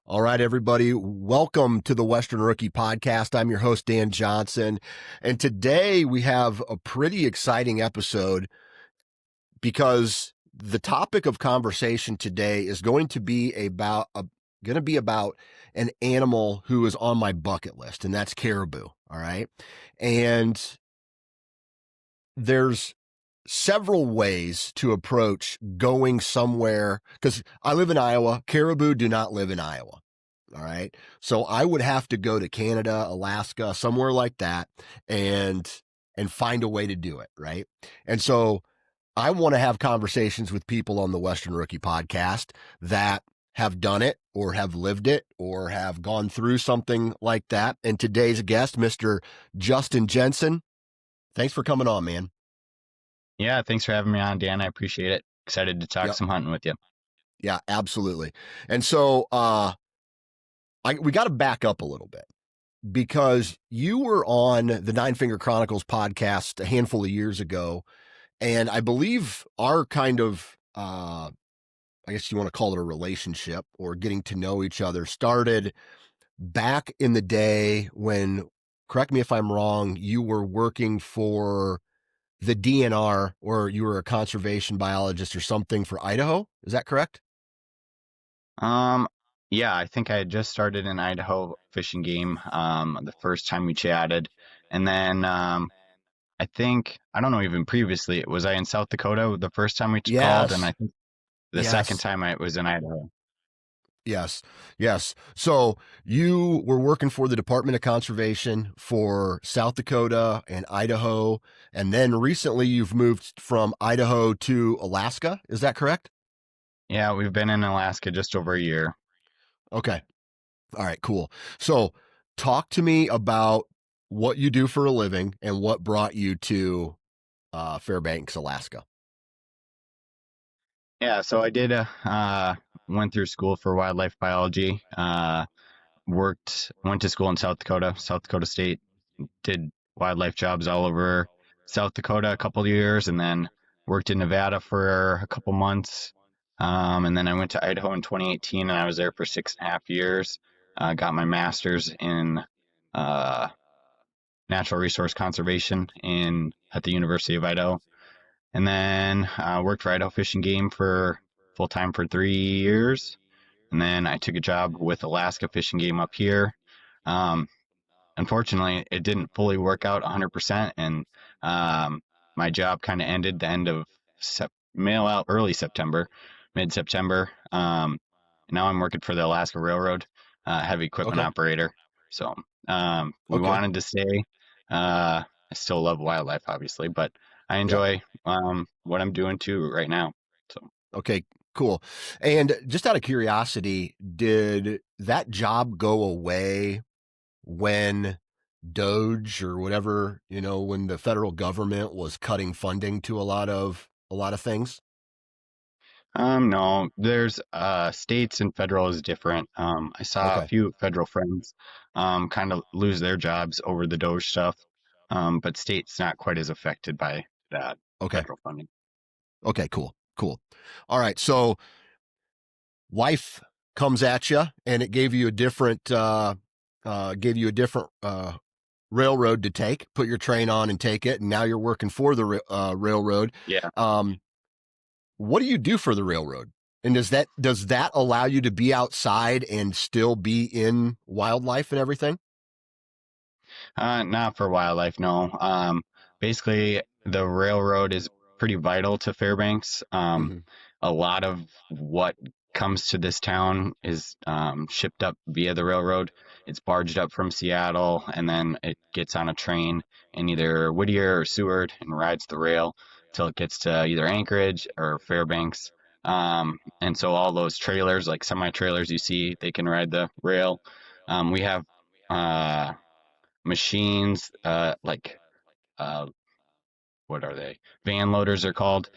All right, everybody. Welcome to the Western Rookie Podcast. I'm your host, Dan Johnson. And today we have a pretty exciting episode because the topic of conversation today is going to be about an animal who is on my bucket list, and that's caribou. All right. And there's several ways to approach going somewhere because I live in Iowa. Caribou do not live in Iowa. All right. So I would have to go to Canada, Alaska, somewhere like that and find a way to do it. Right. And so I want to have conversations with people on the Western Rookie Podcast that have done it or have lived it or have gone through something like that. And today's guest, Mr. Justin Jensen, thanks for coming on, man. Yeah, thanks for having me on, Dan. I appreciate it. Excited to talk some hunting with you. Yeah, absolutely. And so we got to back up a little bit because you were on the Nine Finger Chronicles podcast a handful of years ago. And I believe our kind of, I guess you want to call it a relationship or getting to know each other started back in the day when, correct me if I'm wrong, you were working for the DNR or you were a conservation biologist or something for Idaho. Is that correct? Yeah, I think I had just started in Idaho fishing game, the first time we chatted. And then, I don't know, even previously, was I in South Dakota the first time we called? And Yes. I think the second Yes. time I was in Idaho. Yes. Yes. So you were working for the Department of Conservation for South Dakota and Idaho. And then recently you've moved from Idaho to Alaska. Is that correct? Yeah, we've been in Alaska just over a year. Okay. All right, cool. So talk to me about what you do for a living and what brought you to Fairbanks, Alaska. Yeah, so I did went through school for wildlife biology. Went to school in South Dakota State, did wildlife jobs all over South Dakota a couple of years, and then worked in Nevada for a couple months. And then I went to Idaho in 2018, and I was there for 6.5 years. Got my master's in uh, natural resource conservation at the University of Idaho, and then worked for Idaho Fish and Game for full time for 3 years. And then I took a job with Alaska Fish and Game up here. Um, Unfortunately, it didn't fully work out 100%, and um, my job kind of ended the end of mail out early September, mid September. Now I'm working for the Alaska Railroad, heavy equipment Okay. operator. So we Okay. wanted to stay. I still love wildlife, obviously, but I Yep. enjoy what I'm doing too right now. So. Okay, cool. And just out of curiosity, did that job go away when Doge or whatever, when the federal government was cutting funding to a lot of things? No, there's states and federal is different. I saw a Okay. few federal friends kind of lose their jobs over the Doge stuff, but state's not quite as affected by that Okay. federal funding. Okay, cool. Cool. All right. So life comes at you and it gave you a different railroad to take, put your train on and take it, and now you're working for the railroad. Yeah. Um, what do you do for the railroad? And does that allow you to be outside and still be in wildlife and everything? Not for wildlife, no. Basically, the railroad is pretty vital to Fairbanks. Mm-hmm. A lot of what comes to this town is shipped up via the railroad. It's barged up from Seattle, and then it gets on a train in either Whittier or Seward and rides the rail till it gets to either Anchorage or Fairbanks. And so all those trailers, like semi trailers you see, they can ride the rail. We have uh, machines, uh, what are they? Van loaders are called.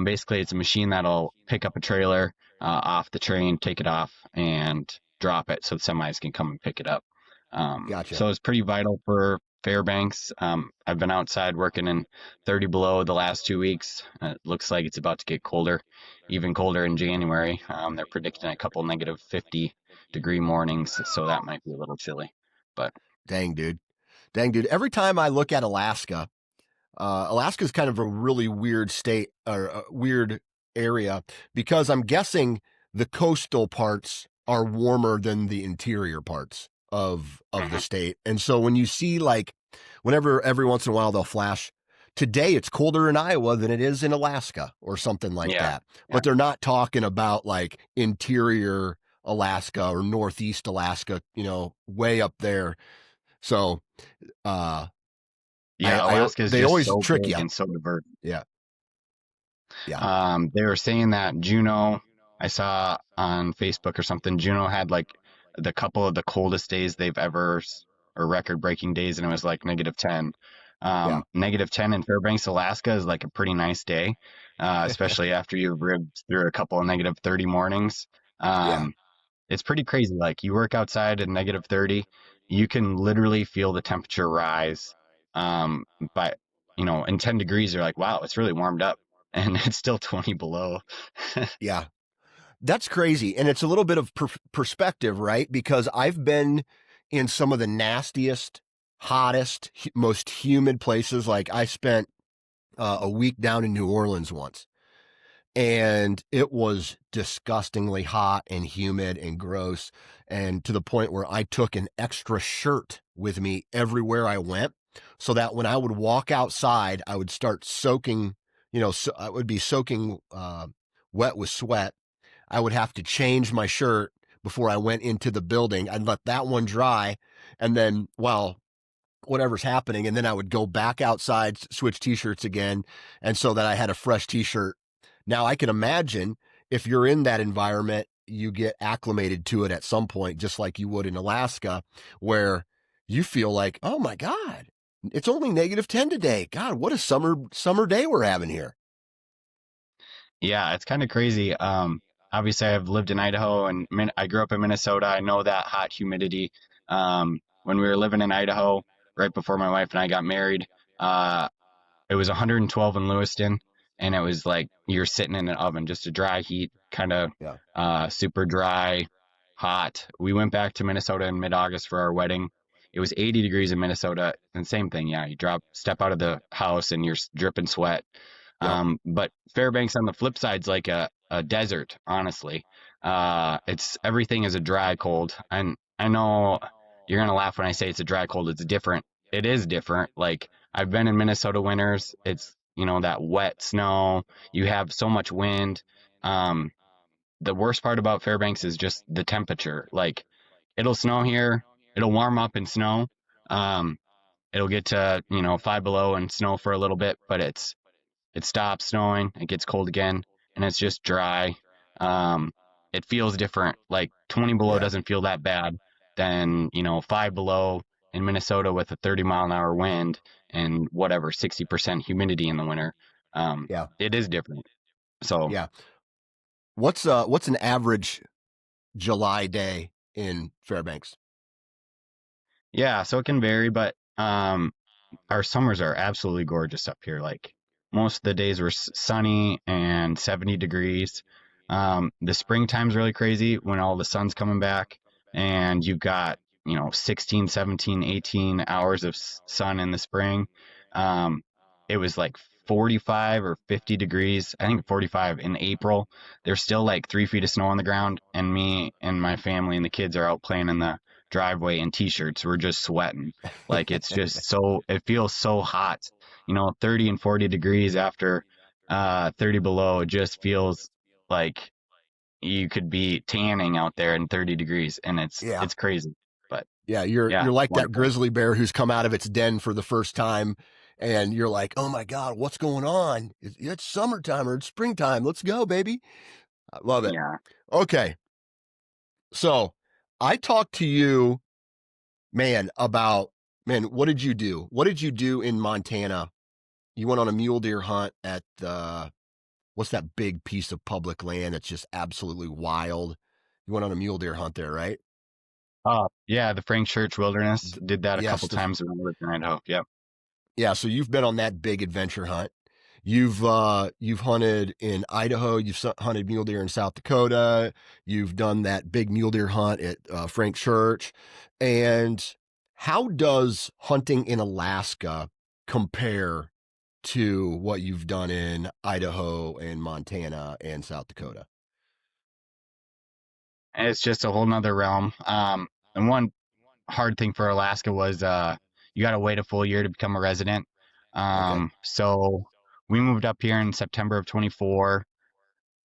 Basically, it's a machine that'll pick up a trailer off the train, take it off, and drop it so the semis can come and pick it up. Gotcha. So it's pretty vital for Fairbanks. I've been outside working in 30 below the last 2 weeks. It looks like it's about to get colder, even colder in January. They're predicting a couple negative 50-degree mornings, so that might be a little chilly. But Dang, dude. Dang, dude. Every time I look at Alaska, Alaska's kind of a really weird state or a weird area because I'm guessing the coastal parts are warmer than the interior parts of the mhm, state. And so when you see like whenever every once in a while they'll flash, today it's colder in Iowa than it is in Alaska or something like yeah, that. yeah, But they're not talking about like interior Alaska or northeast Alaska, way up there. So uh yeah. Alaska is they just always so trick big you. and so diverse. Yeah. Yeah. They were saying that Juneau, I saw on Facebook or something, Juneau had like the couple of the coldest days they've ever, or record breaking days, and it was like negative 10. Yeah. Negative 10 in Fairbanks, Alaska is like a pretty nice day, especially after you've ribbed through a couple of negative 30 mornings. Yeah. Um, it's pretty crazy. Like you work outside at negative 30, you can literally feel the temperature rise. Um, by, in 10 degrees, you're like, wow, it's really warmed up. And it's still 20 below. Yeah. That's crazy. And it's a little bit of perspective, right? Because I've been in some of the nastiest, hottest, most humid places. Like I spent a week down in New Orleans once, and it was disgustingly hot and humid and gross. And to the point where I took an extra shirt with me everywhere I went so that when I would walk outside, I would start soaking, so I would be soaking wet with sweat. I would have to change my shirt before I went into the building. I'd let that one dry. And then while whatever's happening, and then I would go back outside, switch t-shirts again. And so that I had a fresh t-shirt. Now I can imagine if you're in that environment, you get acclimated to it at some point, just like you would in Alaska, where you feel like, oh my God, it's only negative 10 today. God, what a summer day we're having here. Yeah, it's kind of crazy. Obviously, I've lived in Idaho and I grew up in Minnesota. I know that hot humidity. When we were living in Idaho, right before my wife and I got married, uh, it was 112 in Lewiston, and it was like you're sitting in an oven, just a dry heat, kind of Yeah. super dry, hot. We went back to Minnesota in mid-August for our wedding. It was 80 degrees in Minnesota, and same thing. Yeah, you step out of the house, and you're dripping sweat. Yep. But Fairbanks on the flip side is like a desert, honestly. It's everything is a dry cold. And I know you're gonna laugh when I say it's a dry cold. It's different. It is different. Like I've been in Minnesota winters. It's that wet snow. You have so much wind. Um, the worst part about Fairbanks is just the temperature. Like it'll snow here. It'll warm up and snow. Um, it'll get to 5 below and snow for a little bit, but it stops snowing, it gets cold again, and it's just dry. Um, it feels different. Like 20 below Yeah. doesn't feel that bad than, 5 below in Minnesota with a 30-mile-an-hour wind and whatever, 60% humidity in the winter. Yeah. It is different. So, Yeah. What's an average July day in Fairbanks? yeah, so it can vary, but our summers are absolutely gorgeous up here. Like most of the days were sunny and 70 degrees. The springtime's really crazy when all the sun's coming back and you've got, 16, 17, 18 hours of sun in the spring. Um, it was like 45 or 50 degrees. I think 45 in April. There's still like 3 feet of snow on the ground, and me and my family and the kids are out playing in the driveway in t-shirts. We're just sweating. Like it's just it feels so hot. 30 and 40 degrees after 30 below, it just feels like you could be tanning out there in 30 degrees and it's Yeah. it's crazy. But Yeah, you're yeah, you're like that wonderful. grizzly bear who's come out of its den for the first time, and you're like, "Oh my God, what's going on? It's summertime or it's springtime. Let's go, baby!" I love it. Yeah. Okay, so I talked to you, man, about What did you do? What did you do in Montana? You went on a mule deer hunt at what's that big piece of public land that's just absolutely wild? You went on a mule deer hunt there, right? Oh, yeah, the Frank Church Wilderness. D- Did that a yes, couple times when I lived in Idaho. Yep. yeah. So you've been on that big adventure hunt. You've hunted in Idaho. You've hunted mule deer in South Dakota. You've done that big mule deer hunt at Frank Church. And how does hunting in Alaska compare to what you've done in Idaho and Montana and South Dakota? And it's just a whole nother realm. And one hard thing for Alaska was you got to wait a full year to become a resident. Okay. So we moved up here in September of 24.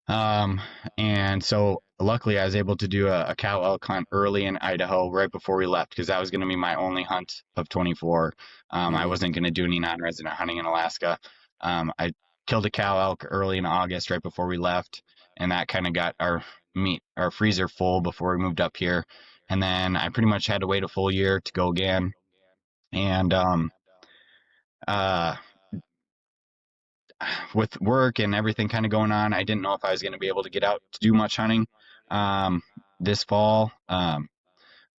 Um, and so luckily I was able to do a cow elk hunt early in Idaho right before we left because that was going to be my only hunt of 24. I Mm, wasn't going to do any non-resident hunting in Alaska. I killed a cow elk early in August right before we left, and that kind of got our freezer full before we moved up here. And then I pretty much had to wait a full year to go again. And uh, with work and everything kind of going on, I didn't know if I was going to be able to get out to do much hunting um, this fall.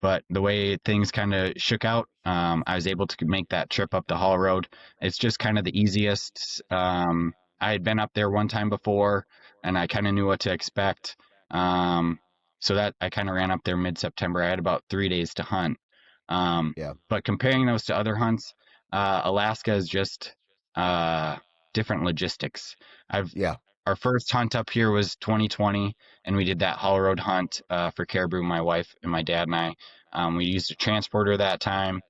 But the way things kind of shook out, I was able to make that trip up the haul road. It's just kind of the easiest. I had been up there one time before, and I kind of knew what to expect. Um, so that I kind of ran up there mid-September. I had about 3 days to hunt. yeah. But comparing those to other hunts, Alaska is just uh, different logistics. I've Yeah. Our first hunt up here was 2020, and we did that haul road hunt for Caribou. My wife and my dad and I. We used a transporter that time.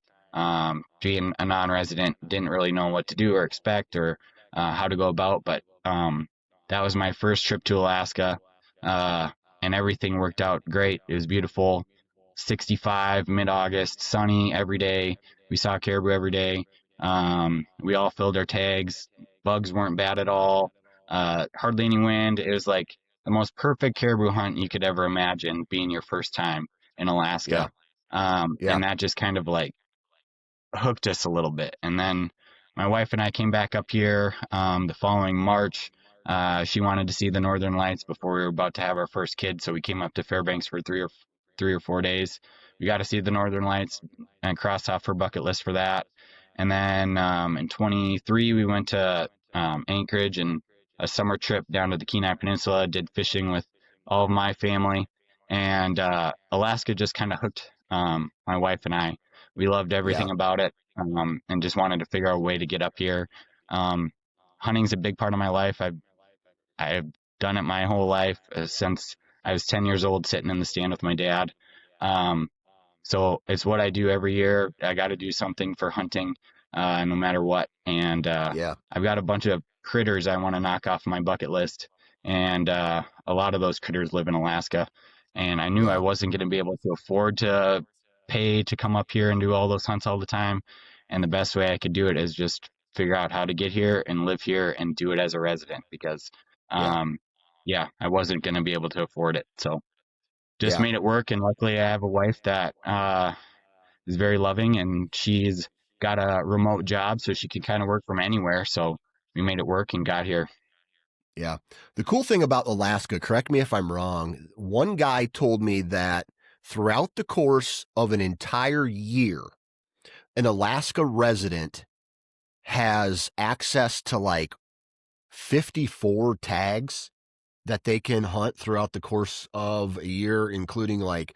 Being a non-resident, didn't really know what to do or expect or how to go about, but that was my first trip to Alaska, uh, and everything worked out great. It was beautiful. 65 mid-August, sunny every day. We saw caribou every day. We all filled our tags. Bugs weren't bad at all. Hardly any wind. It was like the most perfect caribou hunt you could ever imagine being your first time in Yeah. Alaska. Yeah. And that just kind of like hooked us a little bit. And then my wife and I came back up here the following March. She wanted to see the Northern Lights before we were about to have our first kid, so we came up to Fairbanks for 3 or 4 days. We got to see the Northern Lights and cross off her bucket list for that. And then in 23, we went to Anchorage and a summer trip down to the Kenai Peninsula. Did fishing with all of my family, and Alaska just kind of hooked my wife and I. We loved Yeah. everything about it, and just wanted to figure out a way to get up here. Um, Hunting's a big part of my life. I've done it my whole life since I was 10 years old, sitting in the stand with my dad. Um, so it's what I do every year. I got to do something for hunting, no matter what. And Yeah. I've got a bunch of critters I want to knock off my bucket list, and a lot of those critters live in Alaska. And I knew I Yeah. wasn't going to be able to afford to pay to come up here and do all those hunts all the time. And the best way I could do it is just figure out how to get here and live here and do it as a resident because, Yeah. um, yeah, I wasn't going to be able to afford it. So just Yeah. made it work. And luckily, I have a wife that is very loving, and she's got a remote job, so she can kind of work from anywhere. So we made it work and got here. Yeah. The cool thing about Alaska, correct me if I'm wrong, one guy told me that throughout the course of an entire year, an Alaska resident has access to like 54 tags that they can hunt throughout the course of a year, including like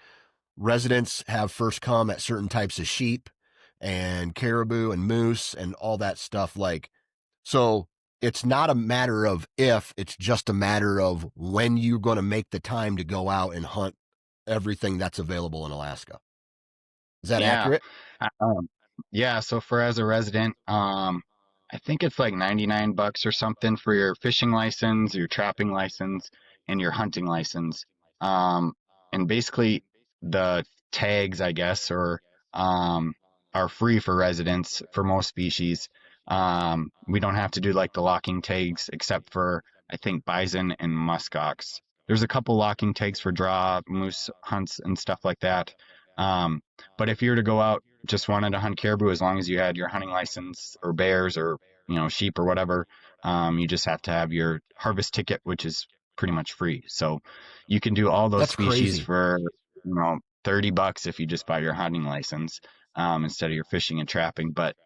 residents have first come at certain types of sheep and caribou and moose and all that stuff. Like, so it's not a matter of if, it's just a matter of when you're going to make the time to go out and hunt everything that's available in Alaska. Is that Yeah. accurate? Um, yeah. So for as a resident, I think it's like $99 or something for your fishing license, your trapping license, and your hunting license. Um, and basically the tags, I guess, um, are free for residents for most species. We don't have to do like the locking tags except for I think bison and muskox. There's a couple locking tags for draw, moose hunts, and stuff like that. Um, but if you were to go out, just wanted to hunt caribou, as long as you had your hunting license or bears or sheep or whatever, you just have to have your harvest ticket, which is pretty much free. So you can do all those That's species crazy. for $30 if you just buy your hunting license, instead of your fishing and trapping. But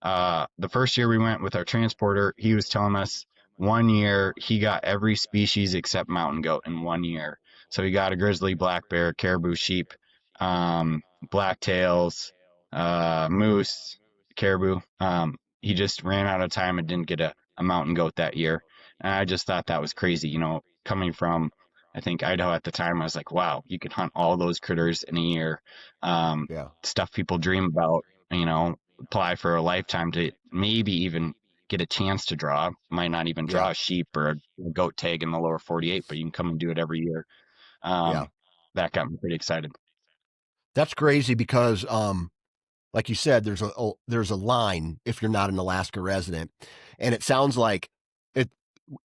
the first year we went with our transporter, he was telling us 1 year he got every species except mountain goat in 1 year. So he got a grizzly, black bear, caribou, sheep, blacktails, moose, caribou. He just ran out of time and didn't get a mountain goat that year. And I just thought that was crazy. Coming from, I think, Idaho at the time, I was like, wow, you could hunt all those critters in a year. Yeah. Stuff people dream about, apply for a lifetime to maybe even get a chance to draw. Might not even Yeah. draw a sheep or a goat tag in the lower 48, but you can come and do it every year. Yeah. Um, that got me pretty excited. That's crazy because, like you said, there's a line if you're not an Alaska resident, and it sounds like it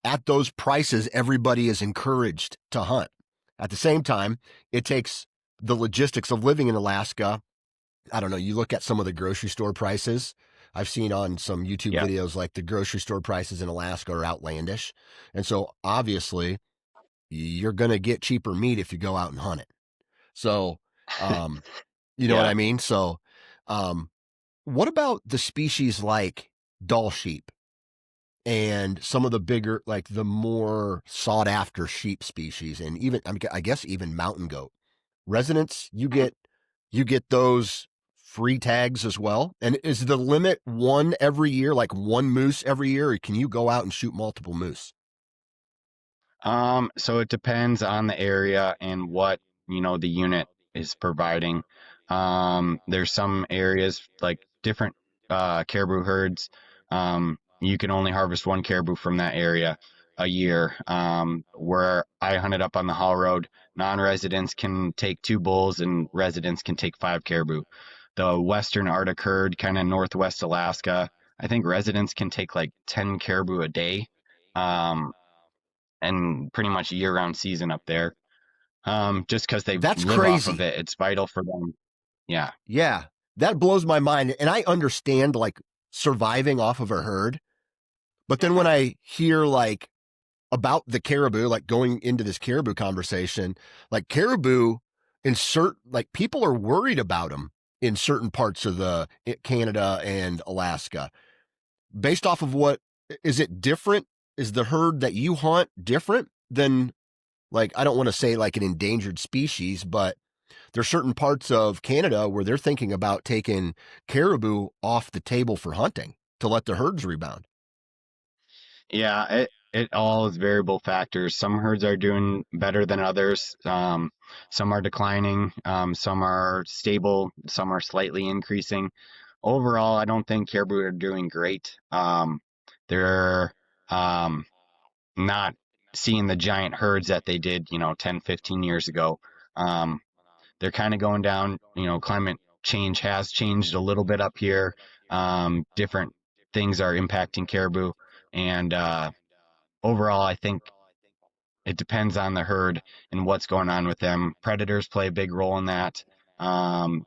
at those prices, everybody is encouraged to hunt. At the same time, it takes the logistics of living in Alaska. I don't know. You look at some of the grocery store prices. I've seen on some YouTube Yeah. videos like the grocery store prices in Alaska are outlandish. And so obviously you're going to get cheaper meat if you go out and hunt it. So, um, you know what Yeah. I mean? So, um, what about the species like Dall sheep and some of the bigger, like the more sought after sheep species, and even I guess even mountain goat residents? You get those free tags as well. And is the limit one every year, like one moose every year, or can you go out and shoot multiple moose? So it depends on the area and what, the unit is providing. There's some areas like different caribou herds. You can only harvest one caribou from that area a year. Where I hunted up on the Haul Road, non-residents can take two bulls and residents can take five caribou. The Western Arctic herd, kind of Northwest Alaska, I think residents can take like 10 caribou a day. Um, and pretty much year-round season up there. Just because they That's live off of crazy. it, it's vital for them. Yeah, Yeah, that blows my mind. And I understand like surviving off of a herd. But then when I hear like about the caribou, like going into this caribou conversation, like caribou like people are worried about them in certain parts of the Canada and Alaska. Based off of what is it different? Is the herd that you hunt different than, like, I don't want to say like an endangered species, but there's certain parts of Canada where they're thinking about taking caribou off the table for hunting to let the herds rebound. yeah. It all is variable factors. Some herds are doing better than others. Some are declining. Some are stable. Some are slightly increasing. Overall, I don't think caribou are doing great. They're um, not seeing the giant herds that they did, 10, 15 years ago. Um, they're kind of going down. Climate change has changed a little bit up here. Different things are impacting caribou, and overall, I think it depends on the herd and what's going on with them. Predators play a big role in that.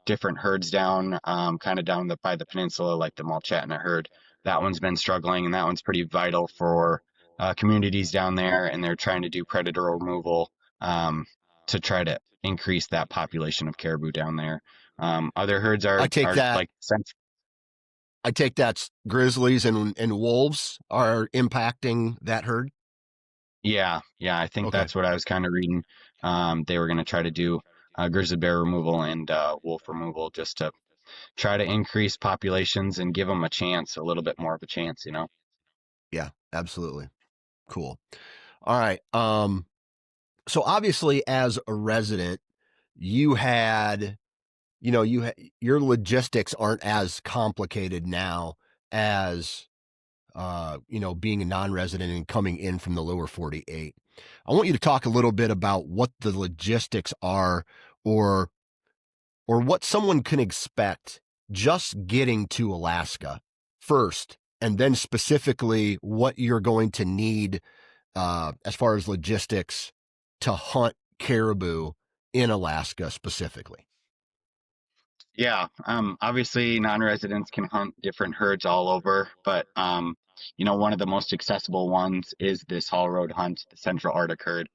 Different herds down, kind of down by the peninsula, like the Mulchatna herd. That one's been struggling, and that one's pretty vital for communities down there, and they're trying to do predator removal to try to increase that population of caribou down there. Other herds I are take are that. like sense. I take that grizzlies and wolves are impacting that herd. Yeah, I think Okay. that's what I was kind of reading. They were going to try to do grizzly bear removal and wolf removal just to try to increase populations and give them a chance, a little bit more of a chance. Yeah, absolutely. Cool. All right. So obviously as a resident, you had, your logistics aren't as complicated now as being a non-resident and coming in from the lower 48. I want you to talk a little bit about what the logistics are, or what someone can expect just getting to Alaska first, and then specifically what you're going to need as far as logistics to hunt caribou in Alaska specifically. Yeah, obviously non-residents can hunt different herds all over, but one of the most accessible ones is this Haul Road hunt, the Central Arctic herd,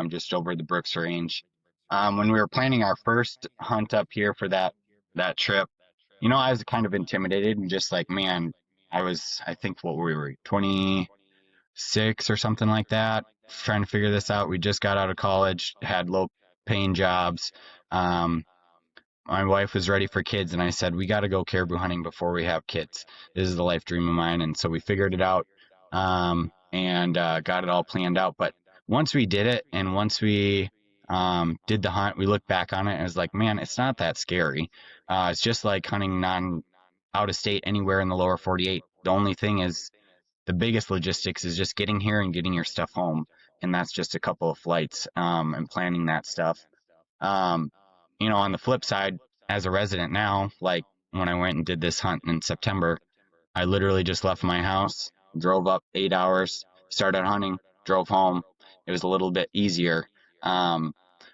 just over the Brooks Range. When we were planning our first hunt up here for that trip, I was kind of intimidated and just like, man, I think what we were 26 or something like that, trying to figure this out. We just got out of college, had low paying jobs. Um, my wife was ready for kids, and I said, we got to go caribou hunting before we have kids. This is the life dream of mine. And so we figured it out, and got it all planned out. But once we did it, and once we did the hunt, we looked back on it and it was like, man, it's not that scary. It's just like hunting non out of state anywhere in the lower 48. The only thing is the biggest logistics is just getting here and getting your stuff home. And that's just a couple of flights, and planning that stuff. Um, on the flip side, as a resident now, like when I went and did this hunt in September, I literally just left my house, drove up 8 hours, started hunting, drove home. It was a little bit easier. Um,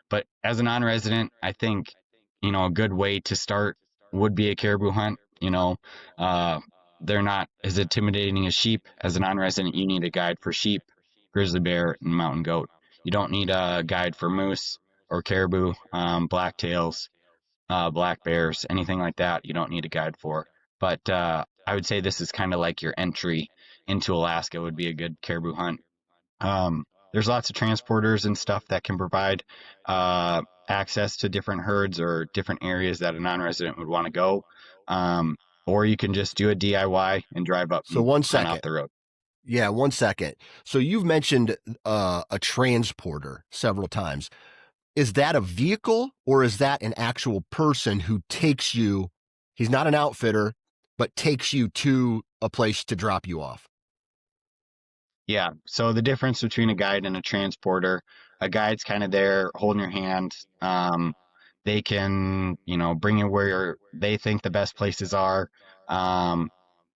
but as a non-resident, I think, a good way to start would be a caribou hunt. Uh, they're not as intimidating as sheep. As a non-resident, you need a guide for sheep, grizzly bear, and mountain goat. You don't need a guide for moose or caribou, blacktails, black bears, anything like that. You don't need a guide for. But I would say this is kind of like your entry into Alaska would be a good caribou hunt. There's lots of transporters and stuff that can provide access to different herds or different areas that a non-resident would want to go. Um, or you can just do a DIY and drive up So and one hunt off second. the road. Yeah, 1 second. So you've mentioned a transporter several times. Is that a vehicle or is that an actual person who takes you? He's not an outfitter, but takes you to a place to drop you off. Yeah. So the difference between a guide and a transporter, a guide's kind of there holding your hand. They can, bring you where they think the best places are. Um,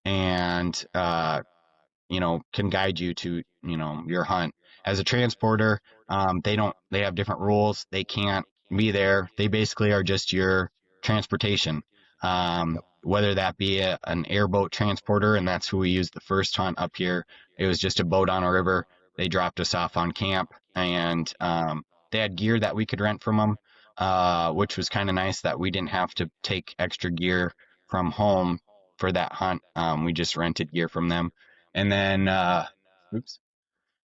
and can guide you to, your hunt. As a transporter, they have different rules. They can't be there. They basically are just your transportation. Yep. Whether that be an airboat transporter, and that's who we used the first hunt up here. It was just a boat on a river. They dropped us off on camp, and they had gear that we could rent from them, which was kind of nice that we didn't have to take extra gear from home for that hunt. We just rented gear from them. And then, oops.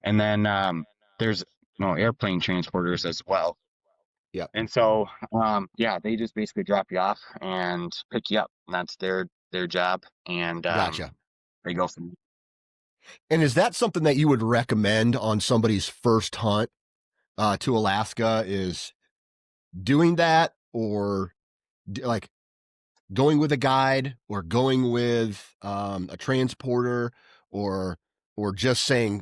And then there's airplane transporters as well. Yep. And so, yeah, they just basically drop you off and pick you up. And that's their job, and Gotcha. they go from. And is that something that you would recommend on somebody's first hunt to Alaska? Is doing that, or like going with a guide, or going with a transporter, or just saying,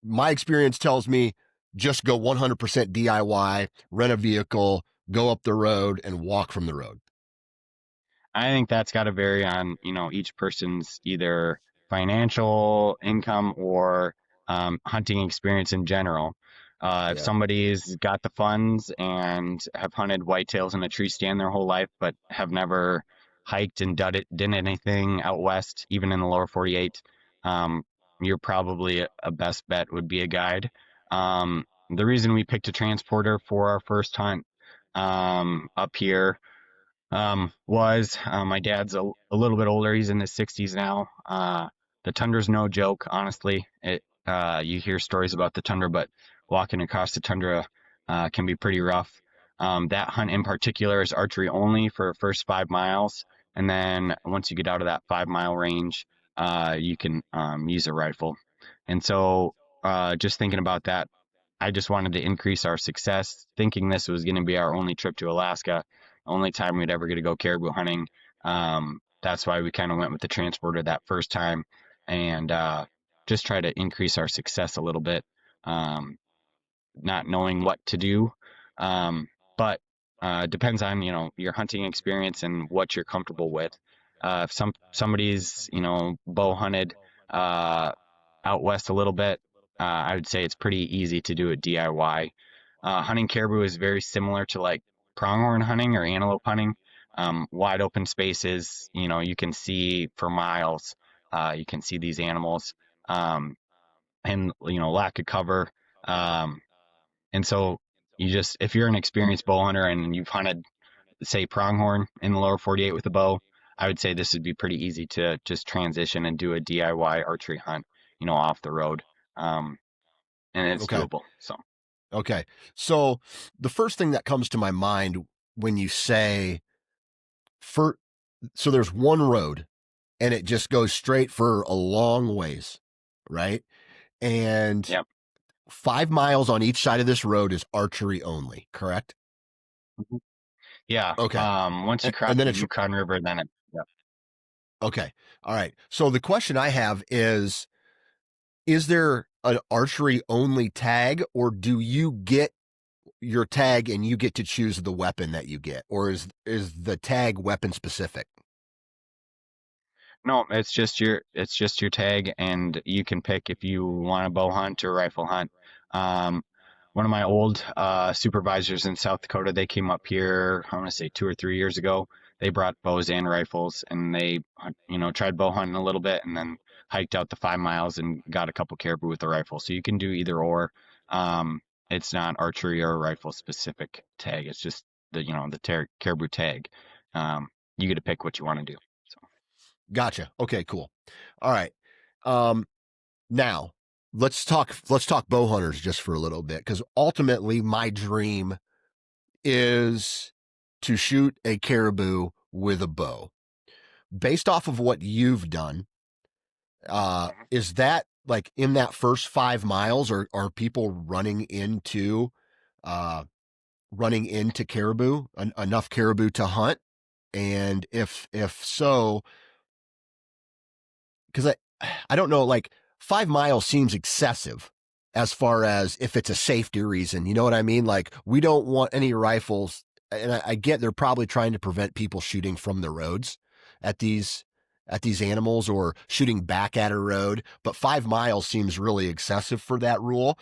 my experience tells me just go 100% DIY, rent a vehicle, go up the road, and walk from the road. I think that's got to vary on, each person's either financial income or hunting experience in general. If Yeah. somebody's got the funds and have hunted whitetails in a tree stand their whole life, but have never hiked and done anything out west, even in the lower 48, um, you're probably a best bet would be a guide. The reason we picked a transporter for our first hunt up here was my dad's a little bit older. He's in his 60s now. The tundra's no joke, honestly. You hear stories about the tundra, but walking across the tundra can be pretty rough. That hunt in particular is archery only for the first 5 miles, and then once you get out of that 5 mile range, you can use a rifle. And so, just thinking about that, I just wanted to increase our success, thinking this was going to be our only trip to Alaska, only time we'd ever get to go caribou hunting. That's why we kind of went with the transporter that first time, and just try to increase our success a little bit, not knowing what to do. But depends on your hunting experience and what you're comfortable with. If somebody's bow hunted out west a little bit, I would say it's pretty easy to do it DIY. Hunting caribou is very similar to like pronghorn hunting or antelope hunting. Wide open spaces, you can see for miles. You can see these animals, um, and lack of cover. Um, and so you just, if you're an experienced bow hunter and you've hunted, say, pronghorn in the lower 48 with a bow, I would say this would be pretty easy to just transition and do a DIY archery hunt, off the road. Um, and it's Okay. doable. So, Okay. So the first thing that comes to my mind when you say for so there's one road and it just goes straight for a long ways, right? And yeah. 5 miles on each side of this road is archery only, correct? Mhm. Yeah. Okay. Once you cross And then the it's Yukon River, then yeah. okay. All right. So the question I have is there an archery only tag, or do you get your tag and you get to choose the weapon that you get, or is the tag weapon specific? No, it's just your tag, and you can pick if you want to bow hunt or rifle hunt. Um, One of my old supervisors in South Dakota, they came up here, I want to say 2 or 3 years ago. They brought bows and rifles, and they, tried bow hunting a little bit, and then hiked out the 5 miles and got a couple caribou with the rifle. So you can do either or. Um, it's not archery or rifle specific tag. It's just the caribou tag. You get to pick what you want to do. So. Gotcha. Okay, cool. All right. Um, Now let's talk bow hunters just for a little bit, because ultimately my dream is to shoot a caribou with a bow. Based off of what you've done, is that like in that first 5 miles, or are people uh, running into caribou, enough caribou to hunt? And if so, because I don't know, like 5 miles seems excessive as far as if it's a safety reason. You know what I mean? Like we don't want any rifles, and I get they're probably trying to prevent people shooting from the roads at these animals, or shooting back at a road. But 5 miles seems really excessive for that rule.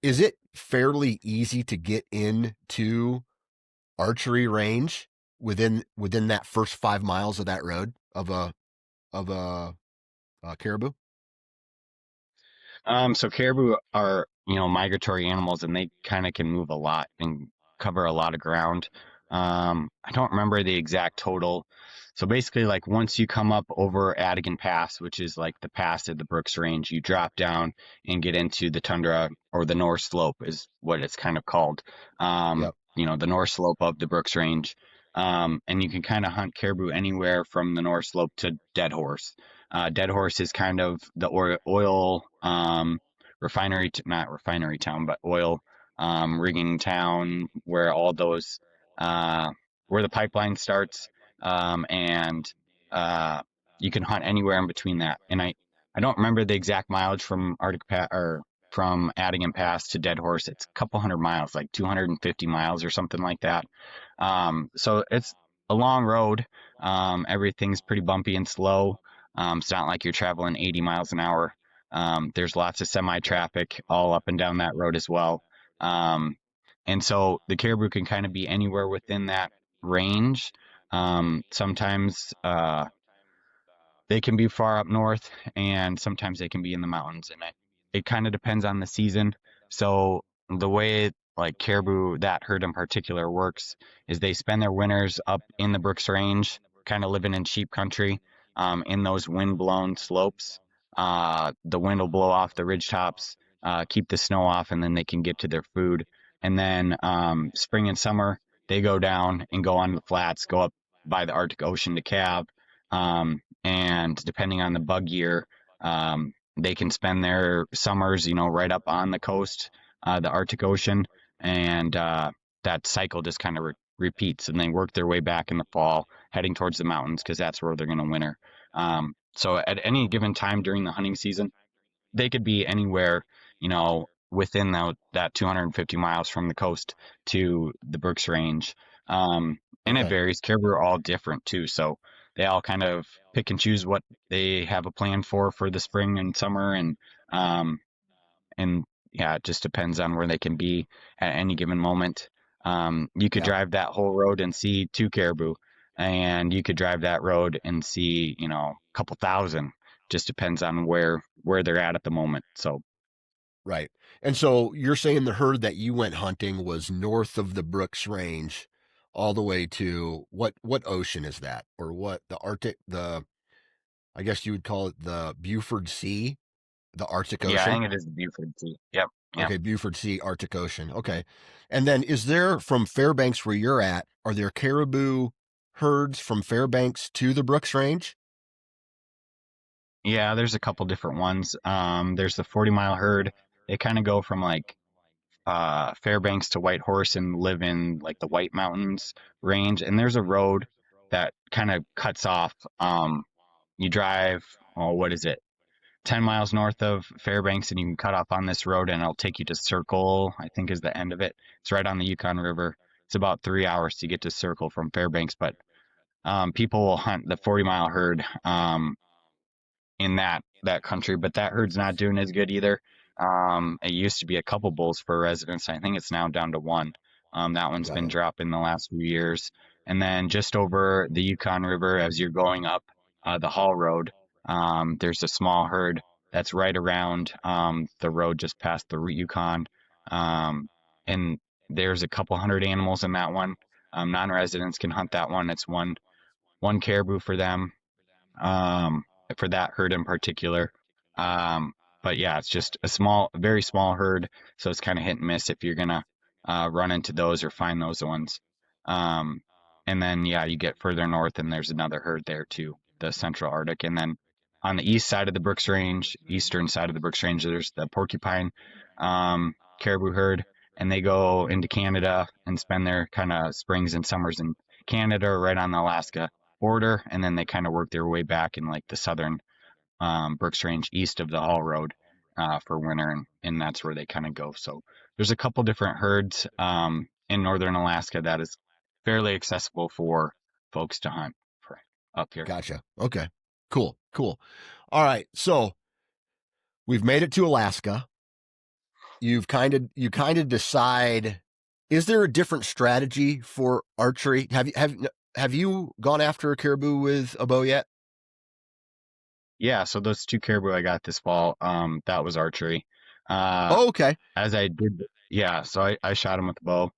Is it fairly easy to get into archery range within that first 5 miles of that road of a caribou? So caribou are, migratory animals, and they kind of can move a lot and cover a lot of ground. I don't remember the exact total. So basically, like once you come up over Adigan Pass, which is like the pass at the Brooks Range, you drop down and get into the tundra, or the North Slope is what it's kind of called. Yep. The North Slope of the Brooks Range. And you can kind of hunt caribou anywhere from the North Slope to Dead Horse. Dead Horse is kind of the oil refinery, not refinery town, but oil rigging town where all those, uh, where the pipeline starts. And uh, you can hunt anywhere in between that. And I don't remember the exact mileage from or from Adigan Pass to Dead Horse. It's a couple hundred miles, like 250 miles or something like that. So it's a long road. Everything's pretty bumpy and slow. It's not like you're traveling 80 miles an hour. There's lots of semi traffic all up and down that road as well. Um, and so the caribou can kind of be anywhere within that range. Sometimes they can be far up north, and sometimes they can be in the mountains, and it kind of depends on the season. So the way like caribou, that herd in particular, works is they spend their winters up in the Brooks Range, kind of living in sheep country, in those wind-blown slopes. The wind will blow off the ridge tops, keep the snow off, and then they can get to their food. And then spring and summer, they go down and go on the flats, go up by the Arctic Ocean to calve. And depending on the bug year, they can spend their summers, right up on the coast, the Arctic Ocean, and that cycle just kind of repeats, and they work their way back in the fall, heading towards the mountains because that's where they're going to winter. So at any given time during the hunting season, they could be anywhere, within that 250 miles from the coast to the Brooks Range. And it Okay. varies. Caribou are all different too, so they all kind of pick and choose what they have a plan for the spring and summer, um, and yeah, it just depends on where they can be at any given moment. You could Yeah. drive that whole road and see two caribou, and you could drive that road and see, a couple thousand. Just depends on where they're at the moment. So Right. And so you're saying the herd that you went hunting was north of the Brooks Range all the way to what ocean is that? Or what the Arctic the I guess you would call it the Buford Sea, the Arctic Yeah, I Ocean? think it is the Buford Sea. Yep. Yep. Okay, Buford Sea, Arctic Ocean. Okay. And then is there from Fairbanks where you're at, are there caribou herds from Fairbanks to the Brooks Range? Yeah, there's a couple different ones. There's the 40-mile herd. They kind of go from like Fairbanks to Whitehorse and live in like the White Mountains range. And there's a road that kind of cuts off. You drive, oh, what is it? 10 miles north of Fairbanks, and you can cut off on this road, and it'll take you to Circle, I think is the end of it. It's right on the Yukon River. It's about 3 hours to get to Circle from Fairbanks, but people will hunt the 40-mile herd. In that country, but that herd's not doing as good either. It used to be a couple bulls per residence. I think it's now down to one. That one's Got been it. dropping the last few years. And then just over the Yukon River, as you're going up the Hall Road, there's a small herd that's right around the road just past the Yukon. And there's a couple hundred animals in that one. Non-residents can hunt that one. It's one caribou for them, um, for that herd in particular. Um, but yeah, it's just a very small herd, so it's kind of hit and miss if you're gonna run into those or find those ones. Um, and then yeah, you get further north, and there's another herd there too, the Central Arctic. And then on the east side of the Brooks Range, eastern side of the Brooks Range, there's the Porcupine caribou herd, and they go into Canada and spend their kind of springs and summers in Canada or right on the Alaska border, and then they kind of work their way back in like the southern Brooks Range east of the Hall Road for winter, and that's where they kind of go. So there's a couple different herds in northern Alaska that is fairly accessible for folks to hunt for up here. Gotcha. Okay. Cool. Cool. All right. So we've made it to Alaska. You kind of decide, is there a different strategy for archery? Have you gone after a caribou with a bow yet? Yeah, so those two caribou I got this fall, that was archery. Uh, Oh, okay. as I did, yeah, so I shot them with a bow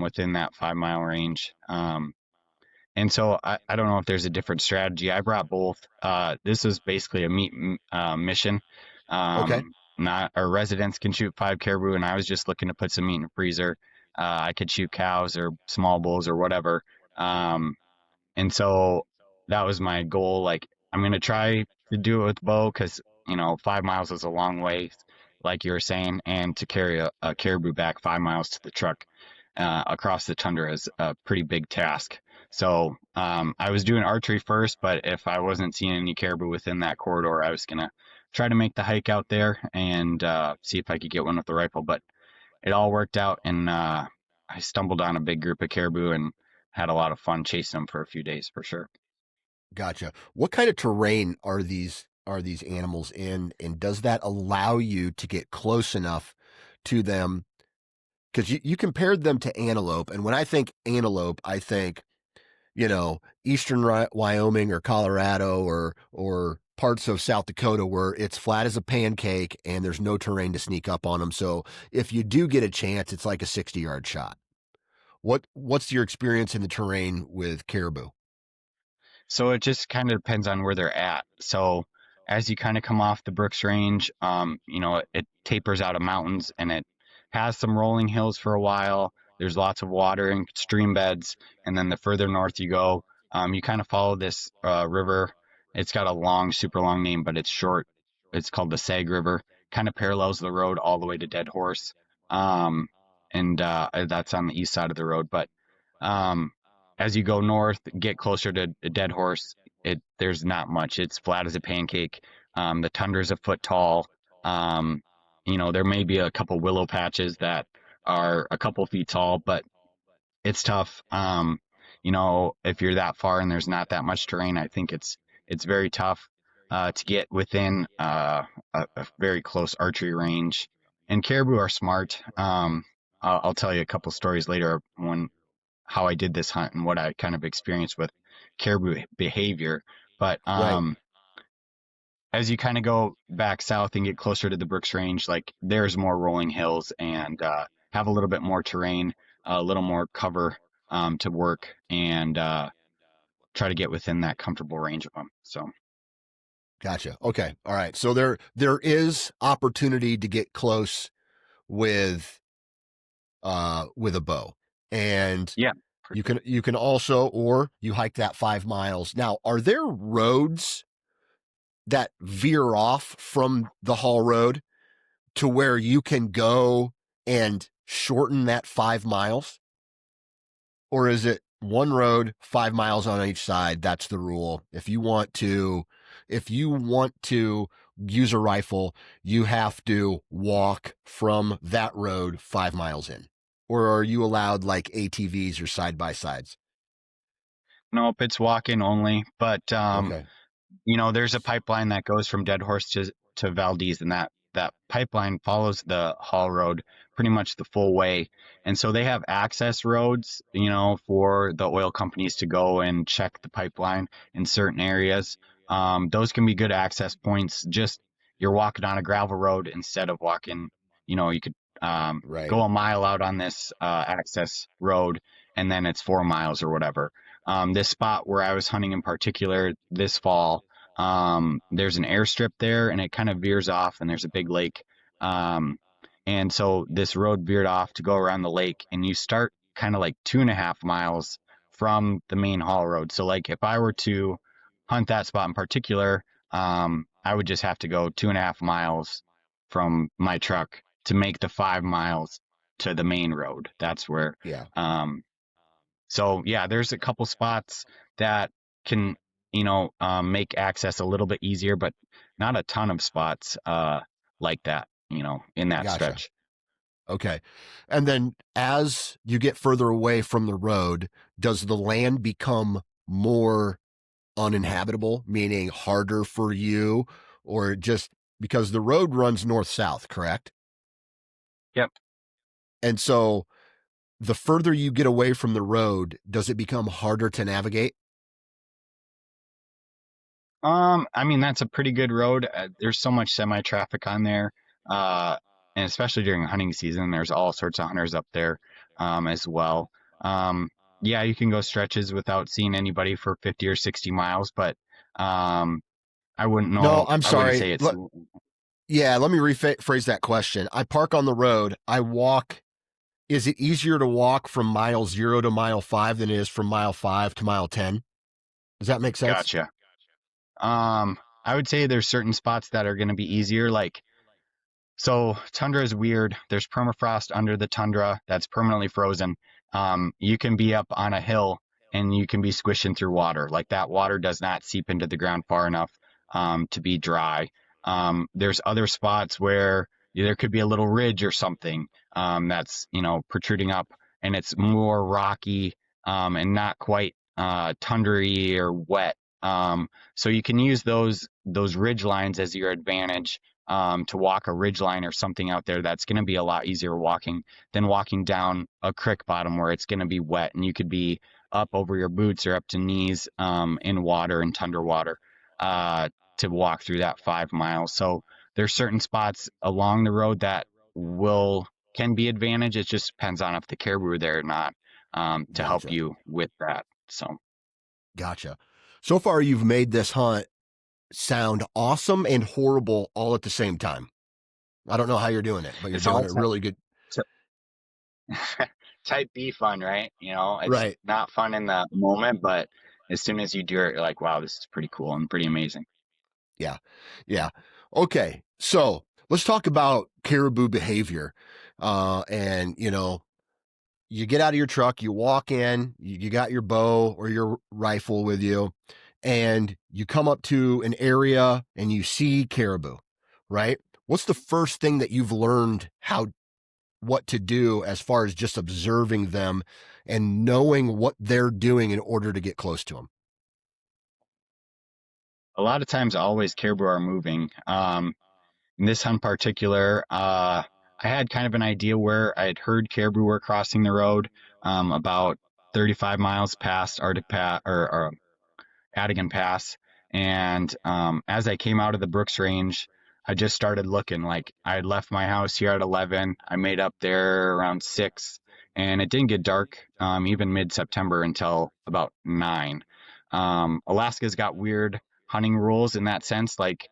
within that 5 mile range. And so I don't know if there's a different strategy. I brought both. This is basically a meat mission. Okay. Not our residents can shoot 5 caribou, and I was just looking to put some meat in the freezer. I could shoot cows or small bulls or whatever. Um, and so that was my goal. Like, I'm going to try to do it with bow because, 5 miles is a long way, like you were saying. And to carry a caribou back 5 miles to the truck across the tundra is a pretty big task. So I was doing archery first, but if I wasn't seeing any caribou within that corridor, I was going to try to make the hike out there and see if I could get one with the rifle. But it all worked out, and I stumbled on a big group of caribou and had a lot of fun chasing them for a few days for sure. Gotcha. What kind of terrain are these animals in, and does that allow you to get close enough to them? Because you compared them to antelope, and when I think antelope, I think eastern Wyoming or Colorado or parts of South Dakota where it's flat as a pancake and there's no terrain to sneak up on them. So if you do get a chance, it's like a 60-yard shot. What's your experience in the terrain with caribou? So it just kind of depends on where they're at. So as you kind of come off the Brooks Range, it tapers out of mountains and it has some rolling hills for a while. There's lots of water and stream beds. And then the further north you go, you kind of follow this river. It's got a long, super long name, but it's short. It's called the Sag River. Kind of parallels the road all the way to Dead Horse. Um, and that's on the east side of the road. But um, as you go north, get closer to a Dead Horse, there's not much. It's flat as a pancake. The tundra's a foot tall. Um, there may be a couple willow patches that are a couple feet tall, but it's tough. If you're that far and there's not that much terrain, I think it's very tough to get within a very close archery range. And caribou are smart. I'll tell you a couple stories later when how I did this hunt and what I kind of experienced with caribou behavior. But Right. as you kind of go back south and get closer to the Brooks Range, like there's more rolling hills and have a little bit more terrain, a little more cover to work and try to get within that comfortable range of them. So Gotcha. Okay. All right. So there is opportunity to get close with with a bow. And yeah, for sure. you can also or you hike that 5 miles. Now, are there roads that veer off from the haul road to where you can go and shorten that 5 miles? Or is it one road, 5 miles on each side? That's the rule. If you want to use a rifle, you have to walk from that road 5 miles in. Or are you allowed like ATVs or side by sides? Nope, it's walk-in only. But Okay. there's a pipeline that goes from Dead Horse to Valdez, and that pipeline follows the haul road pretty much the full way. And so they have access roads, for the oil companies to go and check the pipeline in certain areas. Those can be good access points. Just you're walking on a gravel road instead of walking, you could Right. go a mile out on this access road, and then it's 4 miles or whatever. This spot where I was hunting in particular this fall, there's an airstrip there and it kind of veers off and there's a big lake. Um, and so this road veered off to go around the lake and you start kind of like 2.5 miles from the main haul road. So like if I were to hunt that spot in particular, I would just have to go 2.5 miles from my truck to make the 5 miles to the main road. That's where, Yeah. um, so yeah, there's a couple spots that can, make access a little bit easier, but not a ton of spots like that, in that Gotcha. stretch. Okay. And then as you get further away from the road, does the land become more uninhabitable, meaning harder for you, or just because the road runs north south, correct? Yep. And so the further you get away from the road, does it become harder to navigate? I mean that's a pretty good road. There's so much semi traffic on there, uh, and especially during hunting season, there's all sorts of hunters up there, as well. Um, yeah, you can go stretches without seeing anybody for 50 or 60 miles, but um, I wouldn't No, know. I'm I wouldn't sorry. say it's Yeah, let me rephrase that question. I park on the road. I walk. Is it easier to walk from mile 0 to mile 5 than it is from mile 5 to mile 10? Does that make sense? gotcha. I would say there's certain spots that are going to be easier. Like, so tundra is weird. There's permafrost under the tundra that's permanently frozen. You can be up on a hill and you can be squishing through water. Like that water does not seep into the ground far enough to be dry. There's other spots where there could be a little ridge or something that's protruding up, and it's more rocky and not quite tundry or wet. So you can use those ridge lines as your advantage to walk a ridge line or something out there that's going to be a lot easier walking than walking down a creek bottom where it's going to be wet and you could be up over your boots or up to knees in water and tundra water uh, to walk through that 5 miles. So there's certain spots along the road that will can be advantage. It just depends on if the caribou are there or not to help Gotcha. you with that. So Gotcha. So far, you've made this hunt sound awesome and horrible all at the same time. I don't know how you're doing it, but you're it's doing all it really good. type B fun, right? It's Right. not fun in the moment, but as soon as you do it, you're like, wow, this is pretty cool and pretty amazing. Yeah. Yeah. Okay. So let's talk about caribou behavior. And, you get out of your truck, you walk in, you got your bow or your rifle with you, and you come up to an area and you see caribou, right? What's the first thing that you've learned what to do as far as just observing them and knowing what they're doing in order to get close to them? A lot of times, always caribou are moving. In this hunt particular, I had kind of an idea where I had heard caribou were crossing the road about 35 miles past Arctic Pass or Adigan Pass. And as I came out of the Brooks Range, I just started looking. Like I had left my house here at 11. I made up there around 6, and it didn't get dark even mid-September until about 9. Alaska's got weird hunting rules in that sense. Like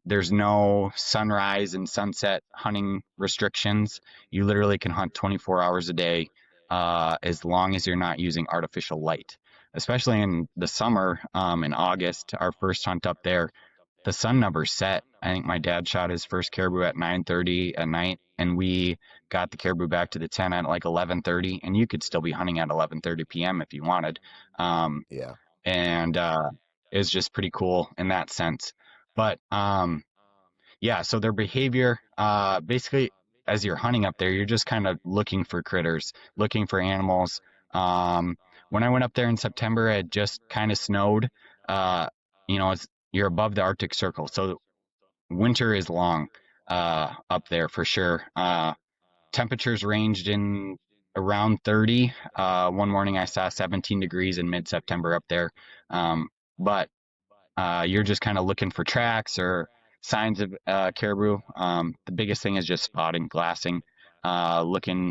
there's no sunrise and sunset hunting restrictions. You literally can hunt 24 hours a day as long as you're not using artificial light, especially in the summer, in August, our first hunt up there, the sun never set. I think my dad shot his first caribou at 9:30 at night, and we got the caribou back to the tent at like 11:30, and you could still be hunting at 11:30 p.m. if you wanted. Um, Yeah. and it's just pretty cool in that sense. But yeah, so their behavior, basically, as you're hunting up there, you're just kind of looking for critters, looking for animals. Um, when I went up there in September, it just kind of snowed. Uh, you're above the Arctic Circle, so winter is long up there for sure. Temperatures ranged in around 30. One morning I saw 17 degrees in mid-September up there. But you're just kind of looking for tracks or signs of caribou. The biggest thing is just spotting, glassing,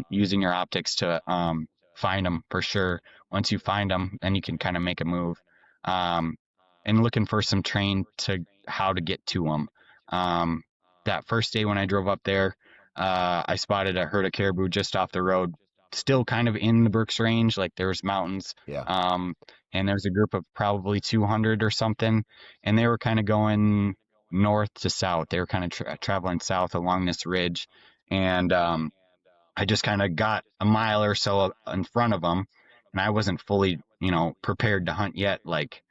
using your optics to find them for sure. Once you find them, then you can kind of make a move. Um, and looking for some train to how to get to them. That first day when I drove up there, I spotted a herd of caribou just off the road, still kind of in the Brooks Range. Like there was mountains. Yeah. Um, and there's a group of probably 200 or something, and they were kind of going north to south. They were kind of traveling south along this ridge, and I just kind of got a mile or so in front of them, and I wasn't fully, prepared to hunt yet. Like,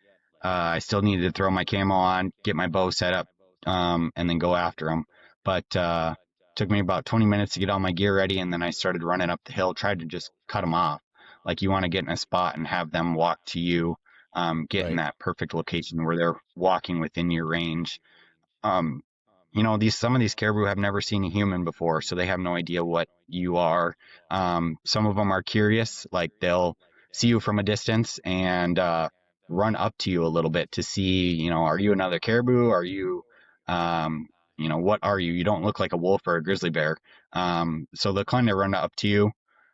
I still needed to throw my camo on, get my bow set up, and then go after them. But took me about 20 minutes to get all my gear ready, and then I started running up the hill, tried to just cut them off. Like, you want to get in a spot and have them walk to you, get in Right. that perfect location where they're walking within your range. um, these some of these caribou have never seen a human before, so they have no idea what you are. Some of them are curious, like they'll see you from a distance and run up to you a little bit to see, are you another caribou? Are you, what are you? You don't look like a wolf or a grizzly bear. So they'll kind of run up to you.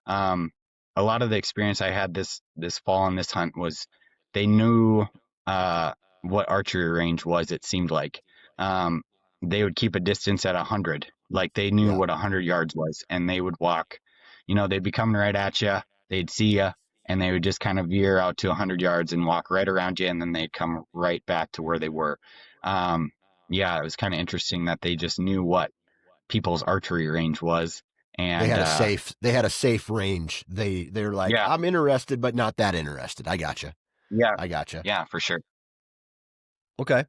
Um, a lot of the experience I had this fall on this hunt was they knew uh, what archery range was. It seemed like um, they would keep a distance at 100. Like they knew Yeah. what 100 yards was, and they would walk. They'd be coming right at you. They'd see you, and they would just kind of veer out to 100 yards and walk right around you, and then they'd come right back to where they were. Um, yeah, it was kind of interesting that they just knew what people's archery range was, They and had a safe. They had a safe range. They're like, yeah, I'm interested, but not that interested. I gotcha. yeah, I gotcha. yeah, for sure. Okay.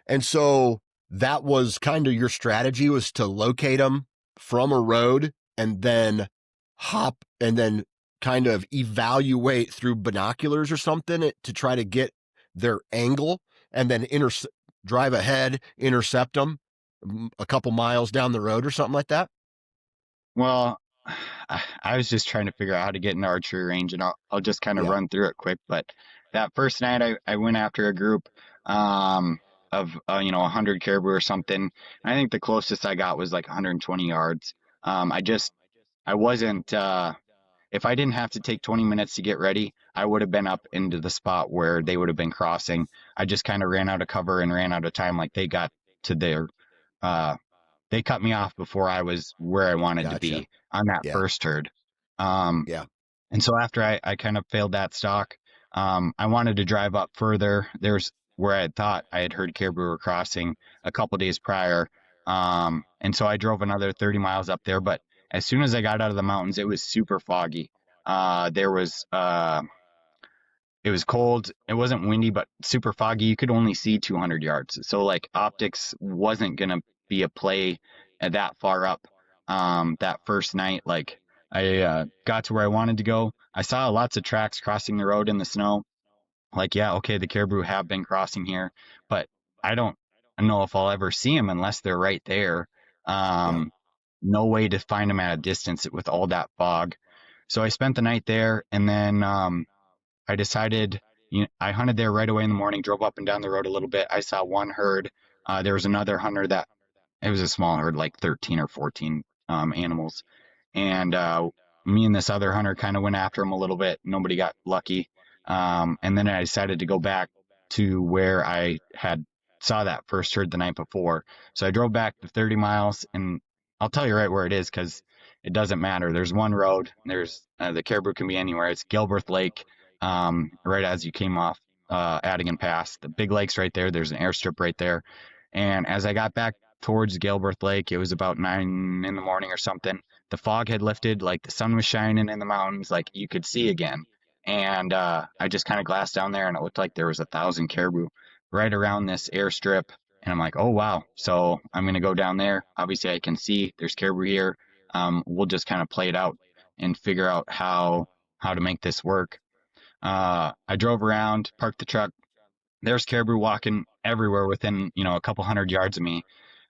And so that was kind of your strategy, was to locate them from a road and then hop and then kind of evaluate through binoculars or something to try to get their angle and then drive ahead, intercept them a couple miles down the road or something like that. Well, I was just trying to figure out how to get into archery range, and I'll just kind of Yeah. run through it quick. But that first night, I went after a group um, of 100 caribou or something. I think the closest I got was like 120 yards. I wasn't. If I didn't have to take 20 minutes to get ready, I would have been up into the spot where they would have been crossing. I just kind of ran out of cover and ran out of time. Like they got to their uh, they cut me off before I was where I wanted to Gotcha. be on that Yeah. first herd. Um, Yeah. and so after I kind of failed that stock, I wanted to drive up further. There's where I had thought I had heard caribou were crossing a couple days prior. And so I drove another 30 miles up there. But as soon as I got out of the mountains, it was super foggy. There was it was cold. It wasn't windy, but super foggy. You could only see 200 yards. So like optics wasn't gonna be a play at that far up. That first night, like I got to where I wanted to go. I saw lots of tracks crossing the road in the snow. Like, yeah, okay, the caribou have been crossing here, but I don't know if I'll ever see them unless they're right there. Yeah. Um, no way to find them at a distance with all that fog. So I spent the night there, and then I decided, I hunted there right away in the morning, drove up and down the road a little bit. I saw one herd. There was another hunter that it was a small herd, like 13 or 14 animals. And me and this other hunter kind of went after him a little bit. Nobody got lucky. And then I decided to go back to where I had saw that first herd the night before. So I drove back the 30 miles, and I'll tell you right where it is because it doesn't matter. There's one road. There's the Caribou can be anywhere. It's Gilbert Lake, right as you came off Adigan Pass. The big lake's right there. There's an airstrip right there. And as I got back towards Gilbert Lake, it was about 9 in the morning or something. The fog had lifted, like the sun was shining in the mountains, like you could see again. And I just kind of glassed down there, and it looked like there was 1,000 caribou right around this airstrip. And I'm like, oh wow. So I'm gonna go down there. Obviously, I can see there's caribou here. We'll just kind of play it out and figure out how to make this work. I drove around, parked the truck. There's caribou walking everywhere within, a couple hundred yards of me.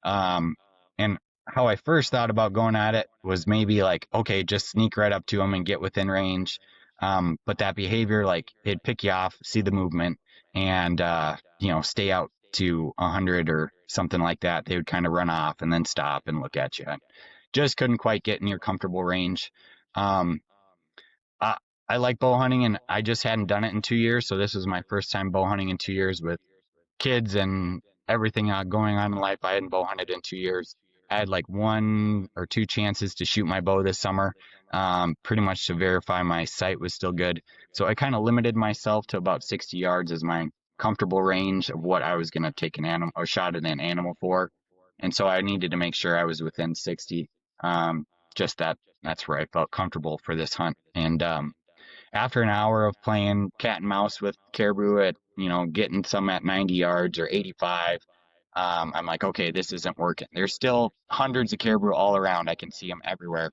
Um, and how I first thought about going at it was maybe like, okay, just sneak right up to them and get within range. But that behavior, like it'd pick you off, see the movement, and stay out to 100 or something like that. They would kind of run off and then stop and look at you. Just couldn't quite get in your comfortable range. Um, I, I like bow hunting, and I just hadn't done it in 2 years, so this was my first time bow hunting in 2 years with kids and everything going on in life. I hadn't bow hunted in 2 years. I had like one or two chances to shoot my bow this summer, pretty much to verify my sight was still good. So I kind of limited myself to about 60 yards as my comfortable range of what I was going to take an animal or shot at an animal for. And so I needed to make sure I was within 60. Um, just that's where I felt comfortable for this hunt. And after an hour of playing cat and mouse with caribou at, getting some at 90 yards or 85, I'm like, okay, this isn't working. There's still hundreds of caribou all around. I can see them everywhere.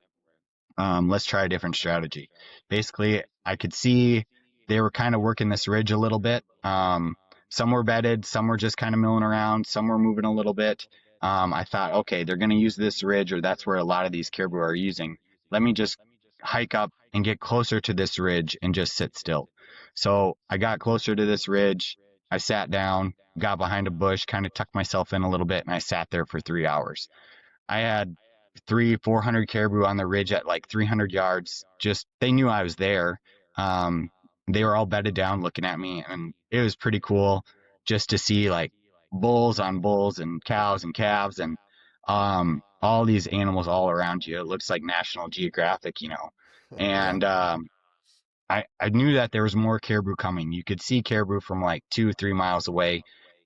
Let's try a different strategy. Basically, I could see they were kind of working this ridge a little bit. Some were bedded, some were just kind of milling around, some were moving a little bit. I thought, okay, they're going to use this ridge, or that's where a lot of these caribou are using. Let me just hike up and get closer to this ridge and just sit still. So I got closer to this ridge. I sat down, got behind a bush, kind of tucked myself in a little bit, and I sat there for 3 hours. I had 400 caribou on the ridge at like 300 yards. Just they knew I was there. Um, they were all bedded down looking at me, and it was pretty cool just to see like bulls on bulls and cows and calves and all these animals all around you. It looks like National Geographic. Yeah. And I knew that there was more caribou coming. You could see caribou from like 2 or 3 miles away.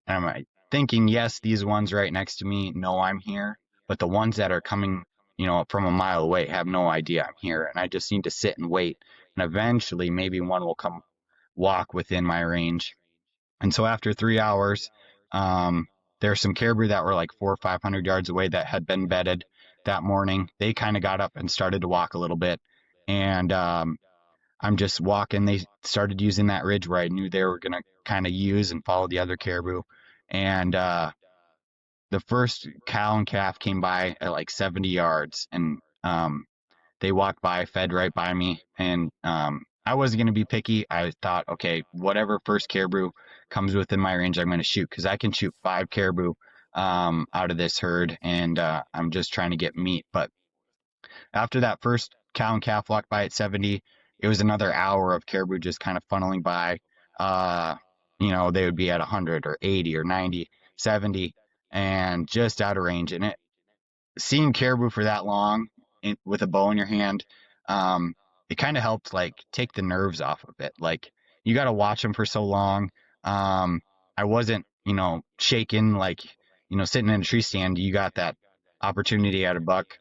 And I'm like thinking, yes, these ones right next to me know I'm here, but the ones that are coming, from a mile away have no idea I'm here. And I just need to sit and wait. And eventually maybe one will come walk within my range. And so after 3 hours, there's some caribou that were like 400 or 500 yards away that had been bedded that morning. They kind of got up and started to walk a little bit. And I'm just walking. They started using that ridge where I knew they were going to kind of use and follow the other caribou. And the first cow and calf came by at like 70 yards, and they walked by, fed right by me. And I wasn't going to be picky. I thought, okay, whatever first caribou comes within my range, I'm going to shoot, because I can shoot 5 caribou out of this herd, and I'm just trying to get meat. But after that first cow and calf walked by at 70, it was another hour of caribou just kind of funneling by. Uh, they would be at 100 or 80 or 90, 70, and just out of range. And seeing caribou for that long with a bow in your hand, um, it kind of helped like take the nerves off of it. Like you got to watch them for so long. Um, I wasn't, shaking like, sitting in a tree stand. You got that opportunity at a buck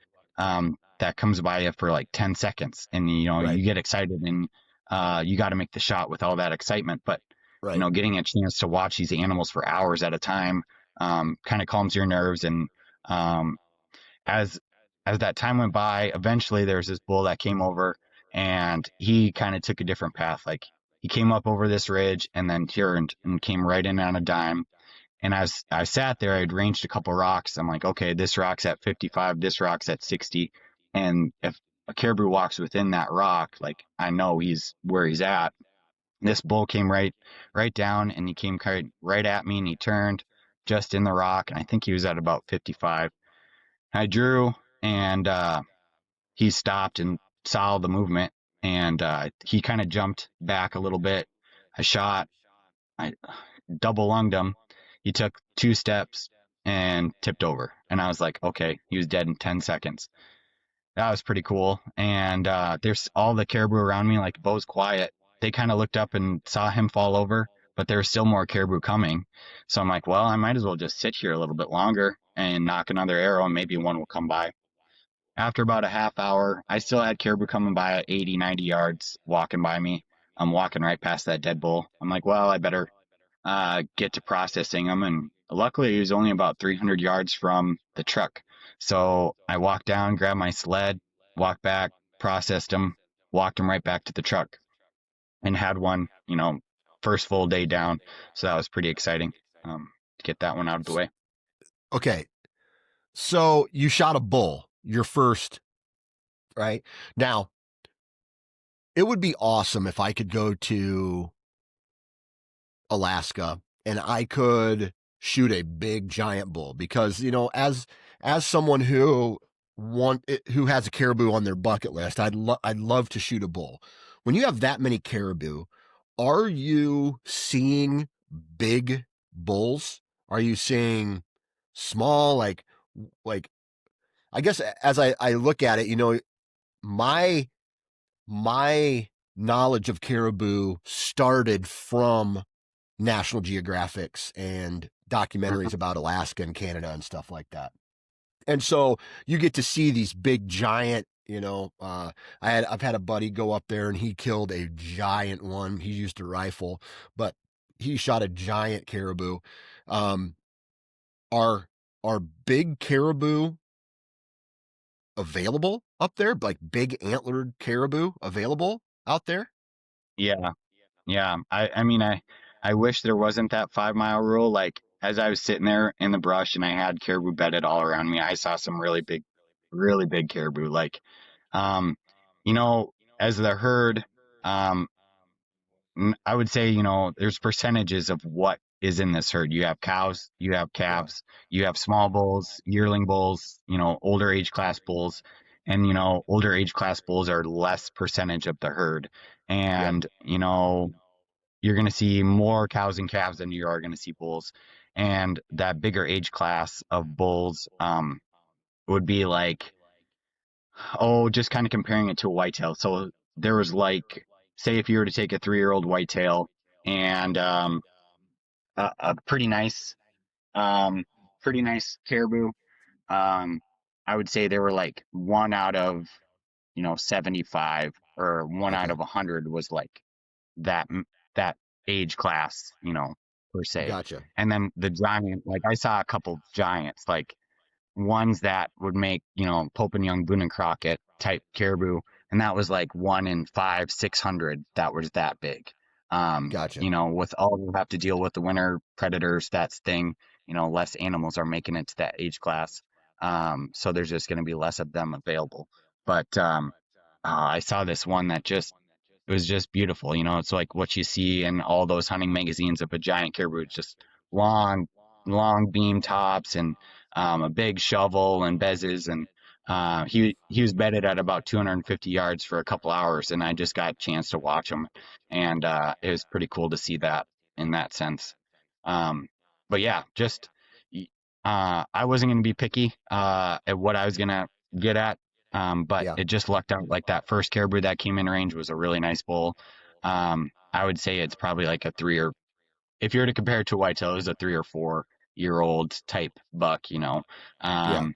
that comes by you for like 10 seconds, and Right. you get excited, and you got to make the shot with all that excitement. But Right. getting a chance to watch these animals for hours at a time kind of calms your nerves. And um, as that time went by, eventually there was this bull that came over, and he kind of took a different path. Like he came up over this ridge and then turned and came right in on a dime. And as I sat there, I'd ranged a couple rocks. I'm like, okay, this rock's at 55, this rock's at 60. And if a caribou walks within that rock, like I know he's where he's at. This bull came right down, and he came right at me, and he turned just in the rock, and I think he was at about 55. I drew, and he stopped and saw the movement, and he kind of jumped back a little bit. I shot, I double lunged him. He took 2 steps and tipped over, and I was like, okay, he was dead in 10 seconds. That was pretty cool. And there's all the caribou around me, like Bo's quiet. They kind of looked up and saw him fall over, but there was still more caribou coming. So I'm like, well, I might as well just sit here a little bit longer and knock another arrow, and maybe one will come by. After about a half hour, I still had caribou coming by at 80, 90 yards, walking by me. I'm walking right past that dead bull. I'm like, well, I better get to processing them. And luckily, he was only about 300 yards from the truck. So I walked down, grabbed my sled, walked back, processed him, walked him right back to the truck, and had one, first full day down. So that was pretty exciting to get that one out of the way. Okay. So you shot a bull, your first, right? Now, it would be awesome if I could go to Alaska and I could shoot a big giant bull because, as someone who has a caribou on their bucket list, I'd love to shoot a bull. When you have that many caribou, are you seeing big bulls? Are you seeing small, like I guess as I look at it, my my knowledge of caribou started from National Geographics and documentaries Mhm. about Alaska and Canada and stuff like that. And so you get to see these big giant, I've had a buddy go up there and he killed a giant one. He used a rifle, but he shot a giant caribou. Um, are are big caribou available up there? Like big antlered caribou available out there? Yeah, yeah. I mean, I wish there wasn't that 5 mile rule. Like as I was sitting there in the brush and I had caribou bedded all around me, I saw some really big caribou. Like, um, as the herd, um, I would say, there's percentages of what is in this herd. You have cows, you have Yeah. calves, you have small bulls, yearling bulls, older age class bulls, and older age class bulls are less percentage of the herd. Yep. And you're going to see more cows and calves than you are going to see bulls. And that bigger age class of bulls would be like, oh, just kind of comparing it to a whitetail. So there was like, say, if you were to take a 3-year-old whitetail and a um, pretty nice caribou, um, I would say there were like one out of 75 or one out Okay. of 100 was like that that age class, per se. Gotcha. And then the giant, like I saw a couple giants, like ones that would make, Pope and Young, Boone and Crockett type caribou. And that was like 1 in 5, 600 that was that big. Gotcha. With all we have to deal with the winter predators, that's thing, less animals are making it to that age class. So there's just going to be less of them available. But I saw this one that just it was just beautiful. It's like what you see in all those hunting magazines of a giant caribou. It's just long, long beam tops and a big shovel and bezzes. And he was bedded at about 250 yards for a couple hours, and I just got a chance to watch him, and it was pretty cool to see that in that sense. Um, but yeah, just I wasn't going to be picky at what I was going to get at. But Yeah. it just lucked out like that first caribou that came in range was a really nice bull. I would say it's probably like a three or if you were to compare it to a whitetail, it was a 3 or 4 year old type buck, Yeah. Um,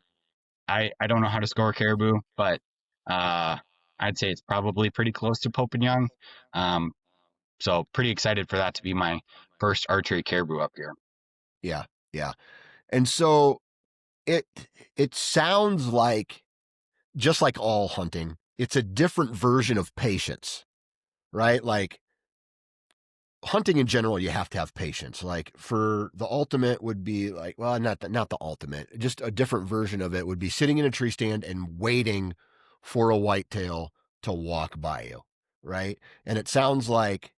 I don't know how to score caribou, but uh, I'd say it's probably pretty close to Pope and Young. Um, so pretty excited for that to be my first archery caribou up here. Yeah. Yeah. And so it it sounds like just like all hunting, it's a different version of patience, right? Like hunting in general, you have to have patience. Like for the ultimate would be like, well, not the ultimate, just a different version of it would be sitting in a tree stand and waiting for a whitetail to walk by you, right? And it sounds like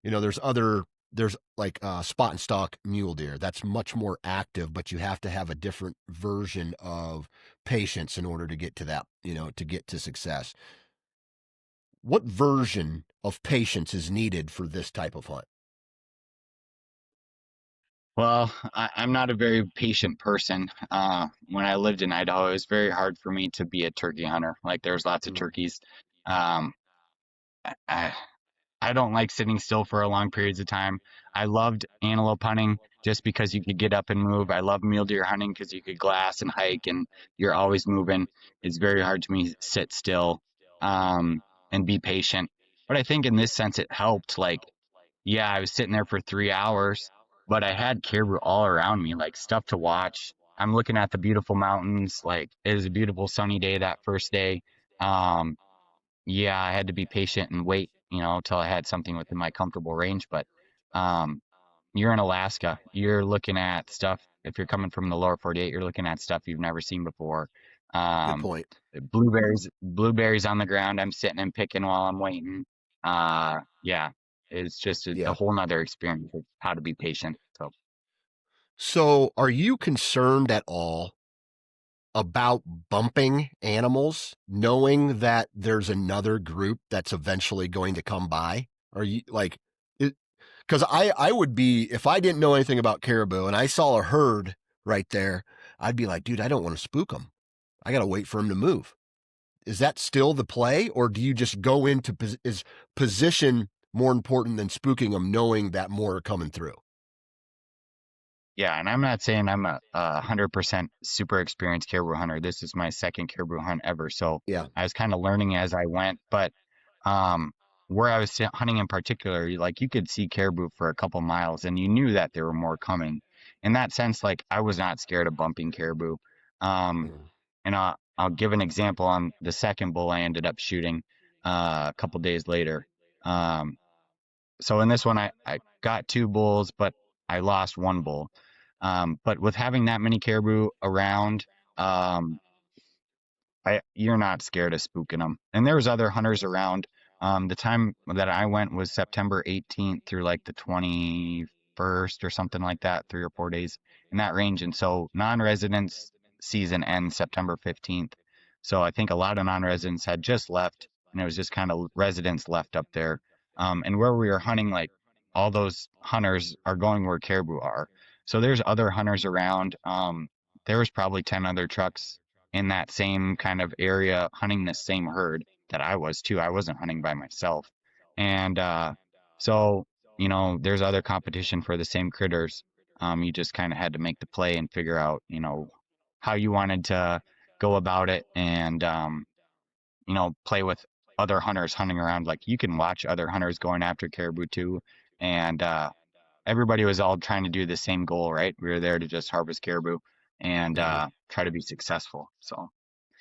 There's like spot and stalk mule deer. That's much more active, but you have to have a different version of patience in order to get to that, to get to success. What version of patience is needed for this type of hunt? Well, I'm not a very patient person. When I lived in Idaho, it was very hard for me to be a turkey hunter. Like there was lots of Mm, turkeys. Um, I, I don't like sitting still for a long periods of time. I loved antelope hunting just because you could get up and move. I love mule deer hunting because you could glass and hike and you're always moving. It's very hard to me to sit still, um, and be patient. But I think in this sense it helped. Like, yeah, I was sitting there for 3 hours, but I had caribou all around me, like stuff to watch. I'm looking at the beautiful mountains. Like it was a beautiful sunny day that first day. Um, yeah, I had to be patient and wait, till I had something within my comfortable range. But um, you're in Alaska. You're looking at stuff. If you're coming from the lower 48, you're looking at stuff you've never seen before. good Um, point. blueberries on the ground. I'm sitting and picking while I'm waiting. Yeah, it's just a Yeah. whole nother experience of how to be patient. So So, are you concerned at all about bumping animals, knowing that there's another group that's eventually going to come by? Are you like it? Because I would be, if I didn't know anything about caribou and I saw a herd right there, I'd be like, dude, I don't want to spook them. I got to wait for them to move. Is that still the play, or do you just go into is position more important than spooking them, knowing that more are coming through? yeah, and I'm not saying I'm a 100% super experienced caribou hunter. This is my second caribou hunt ever, so Yeah. I was kind of learning as I went. But um, where I was hunting in particular, like you could see caribou for a couple miles, and you knew that there were more coming. In that sense, like I was not scared of bumping caribou. Um, Mm. and I'll give an example on the second bull I ended up shooting a couple days later. Um, so in this one, I got two bulls, but I lost one bull. But with having that many caribou around, um, you're not scared of spooking them. And there was other hunters around. The time that I went was September 18th through like the 21st or something like that, 3 or 4 days in that range. And so non-residents season ends September 15th. So I think a lot of non-residents had just left, and it was just kind of residents left up there. And where we were hunting, like all those hunters are going where caribou are. So there's other hunters around. There was probably 10 other trucks in that same kind of area hunting the same herd that I was too. I wasn't hunting by myself. And so, there's other competition for the same critters. You just kind of had to make the play and figure out, how you wanted to go about it and, play with other hunters hunting around. Like you can watch other hunters going after caribou too. And everybody was all trying to do the same goal, right? We were there to just harvest caribou and Mhm. try to be successful. So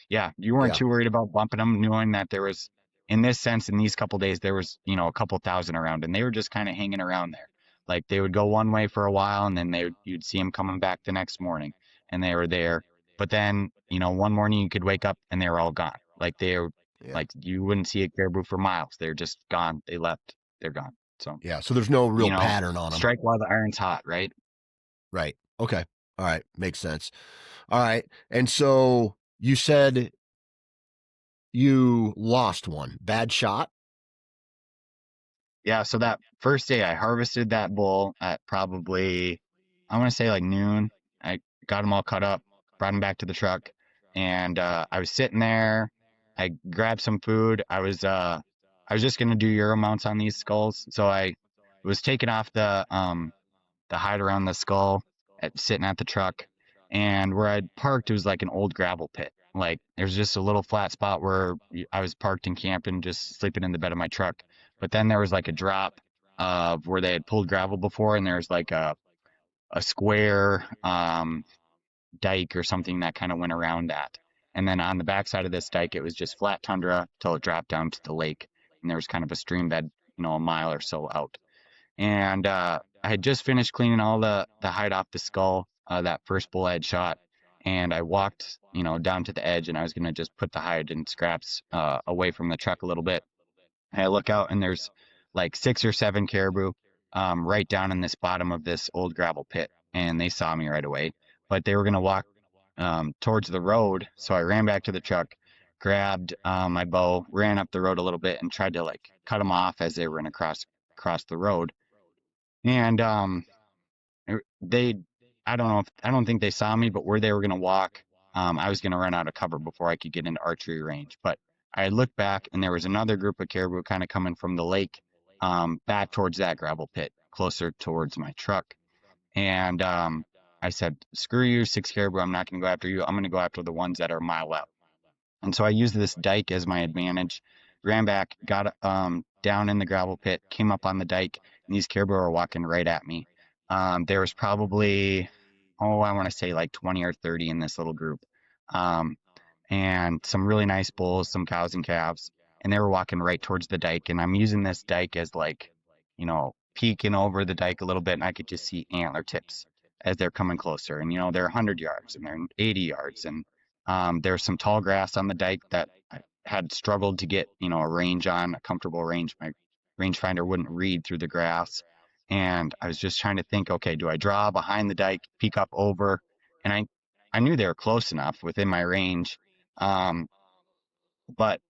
yeah, you weren't Yeah. too worried about bumping them, knowing that there was, in this sense, in these couple days, there was, a couple thousand around, and they were just kind of hanging around there. Like they would go one way for a while, and then you'd see them coming back the next morning, and they were there. But then, one morning you could wake up and they were all gone. Yeah. Like you wouldn't see a caribou for miles. They're just gone. They left. They're gone. So, Yeah. So there's no you real know, pattern on them. strike while the iron's hot, right? Right. Okay. All right. Makes sense. All right. And so you said you lost one. Bad shot? Yeah, so that first day I harvested that bull at probably, I want to say like noon. I got them all cut up, brought them back to the truck, and I was sitting there. I grabbed some food. I was just gonna do Euro mounts on these skulls, so I was taking off the hide around the skull sitting at the truck. And where I'd parked, it was like an old gravel pit. Like there's just a little flat spot where I was parked and camping, just sleeping in the bed of my truck. But then there was like a drop of where they had pulled gravel before, and there's like a square dike or something that kind of went around that. And then on the backside of this dike, it was just flat tundra till it dropped down to the lake. And there was kind of a stream bed, a mile or so out. And I had just finished cleaning all the hide off the skull, that first bull I had shot, and I walked, down to the edge, and I was gonna just put the hide and scraps away from the truck a little bit. And I look out, and there's like 6 or 7 caribou right down in this bottom of this old gravel pit, and they saw me right away. But they were going to walk towards the road, so I ran back to the truck, grabbed my bow, ran up the road a little bit, and tried to like cut them off as they were going to cross the road. And they, I don't think they saw me, but where they were going to walk, I was going to run out of cover before I could get into archery range. But I looked back, and there was another group of caribou kind of coming from the lake, back towards that gravel pit, closer towards my truck. And I said, "Screw you, 6 caribou. I'm not going to go after you. I'm going to go after the ones that are a mile out." And so I used this dike as my advantage, ran back, got down in the gravel pit, came up on the dike, and these caribou were walking right at me. There was probably, oh, I want to say like 20 or 30 in this little group. Um, and some really nice bulls, some cows and calves, and they were walking right towards the dike. And I'm using this dike as like, peeking over the dike a little bit, and I could just see antler tips as they're coming closer. And they're 100 yards and they're 80 yards, and there's some tall grass on the dike that I had struggled to get, a range on, a comfortable range. My rangefinder wouldn't read through the grass. And I was just trying to think, okay, do I draw behind the dike, peek up over? And I knew they were close enough within my range, um, but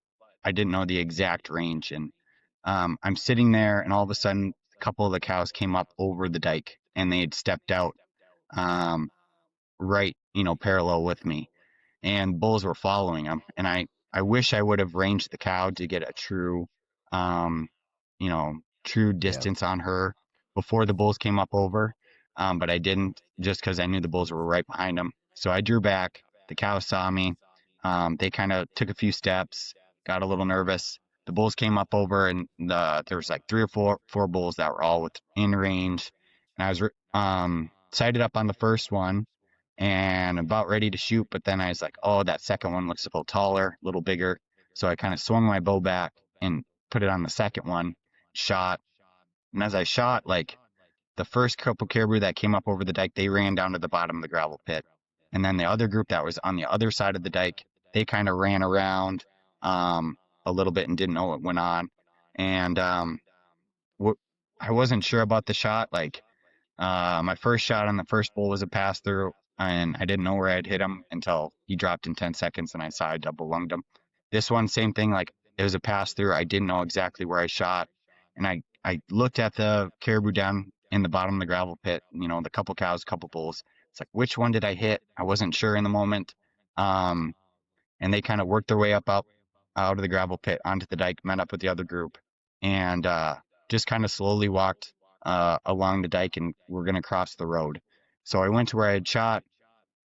I didn't know the exact range. And I'm sitting there, and all of a sudden, a couple of the cows came up over the dike, and they had stepped out, um, right, parallel with me, and bulls were following him. And I wish I would have ranged the cow to get a um, true Yeah. distance on her before the bulls came up over. But I didn't, just because I knew the bulls were right behind them. So I drew back. The cow saw me. They kind of took a few steps, got a little nervous. The bulls came up over, and there was like three or four bulls that were all within range. And I was sighted up on the first one and about ready to shoot, but then I was like, oh, that second one looks a little taller, a little bigger. So I kind of swung my bow back and put it on the second one, shot. And as I shot, like the first couple caribou that came up over the dike, they ran down to the bottom of the gravel pit. And then the other group that was on the other side of the dike, they kind of ran around um, a little bit and didn't know what went on. And wh- I wasn't sure about the shot. Like, my first shot on the first bull was a pass through, and I didn't know where I'd hit him until he dropped in 10 seconds, and I saw I double lunged him. This one, same thing. Like, it was a pass through. I didn't know exactly where I shot, and I looked at the caribou down in the bottom of the gravel pit. The couple cows, couple bulls. It's like, which one did I hit? I wasn't sure in the moment. Um, and they kind of worked their way out of the gravel pit onto the dike, met up with the other group, and just kind of slowly walked along the dike, and we're going to cross the road. So I went to where I had shot.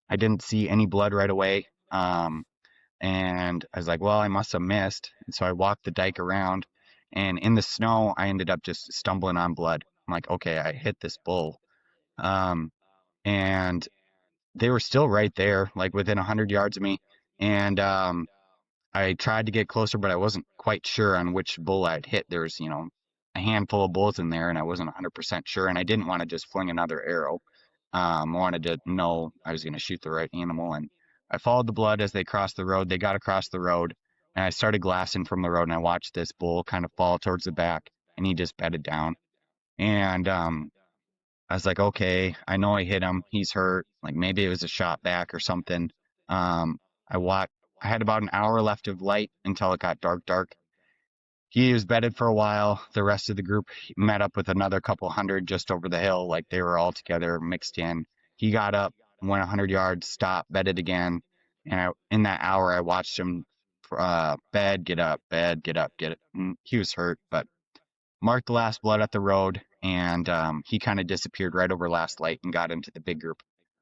I didn't see any blood right away. And I was like, well, I must have missed. And so I walked the dike around, and in the snow, I ended up just stumbling on blood. I'm like, okay, I hit this bull. Um, and they were still right there, like within 100 yards of me. And I tried to get closer, but I wasn't quite sure on which bull I'd hit. There was, a handful of bulls in there, and I wasn't 100% sure. And I didn't want to just fling another arrow. I wanted to know I was going to shoot the right animal. And I followed the blood as they crossed the road. They got across the road, and I started glassing from the road. And I watched this bull kind of fall towards the back, and he just bedded down. And I was like, okay, I know I hit him. He's hurt. Like maybe it was a shot back or something. Um, I watched. I had about an hour left of light until it got dark, dark. He was bedded for a while. The rest of the group met up with another couple hundred just over the hill, like they were all together mixed in. He got up, went 100 yards, stopped, bedded again, and in that hour, I watched him bed, get up, bed, get up, get it. He was hurt, but marked the last blood at the road, and he kind of disappeared right over last light and got into the big group.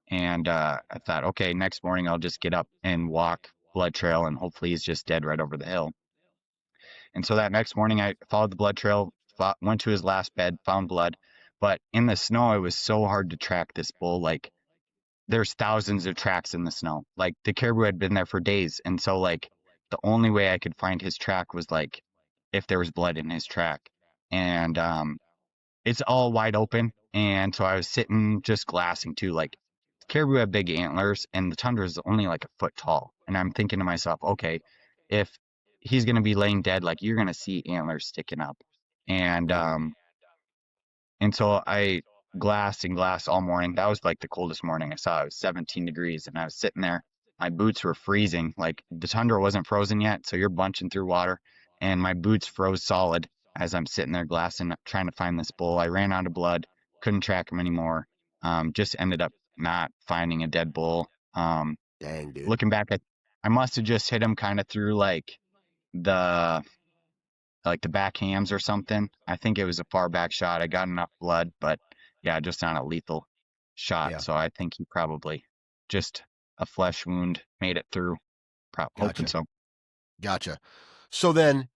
And I thought, okay, next morning I'll just get up and walk blood trail, and hopefully he's just dead right over the hill. And so that next morning I followed the blood trail, went to his last bed, found blood. But in the snow, it was so hard to track this bull. Like there's thousands of tracks in the snow. Like the caribou had been there for days. And so like the only way I could find his track was like if there was blood in his track. And it's all wide open. And so I was sitting just glassing too. Like caribou have big antlers, and the tundra is only like a foot tall. And I'm thinking to myself, okay, if he's going to be laying dead, like you're going to see antlers sticking up. And Mm. and so I glassed and glassed all morning. That was like the coldest morning I saw. It was 17 degrees, and I was sitting there. My boots were freezing. Like the tundra wasn't frozen yet, so you're bunching through water, and my boots froze solid as I'm sitting there glassing, trying to find this bull. I ran out of blood, couldn't track him anymore. Just ended up not finding a dead bull. Dang, dude. Looking back, I must have just hit him kind of through the the back hams or something. I think it was a far back shot. I got enough blood, but yeah, just not a lethal shot. Yeah, So I think he probably just a flesh wound made it through. Hoping gotcha, so. gotcha. So then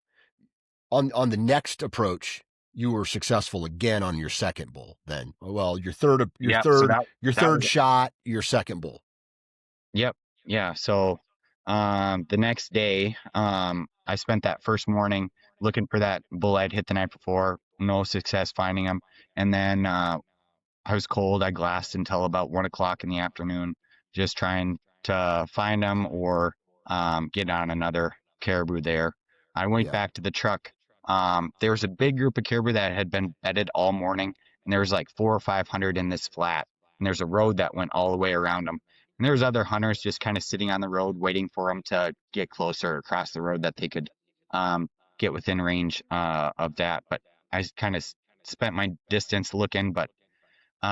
on the next approach, you were successful again on your second bull. Then, well, Yeah. So your that third was shot, your second bull. yep. Yeah. So the next day, I spent that first morning looking for that bull I'd hit the night before. No success finding him, and then I was cold. I glassed until about 1 o'clock in the afternoon, just trying to find them or get on another caribou there. I went Yeah, back to the truck. There was a big group of caribou that had been bedded all morning, and there was like 400 or 500 in this flat. And there's a road that went all the way around them. And there was other hunters just kind of sitting on the road waiting for them to get closer across the road that they could um, get within range of that. But I kind of spent my distance looking, but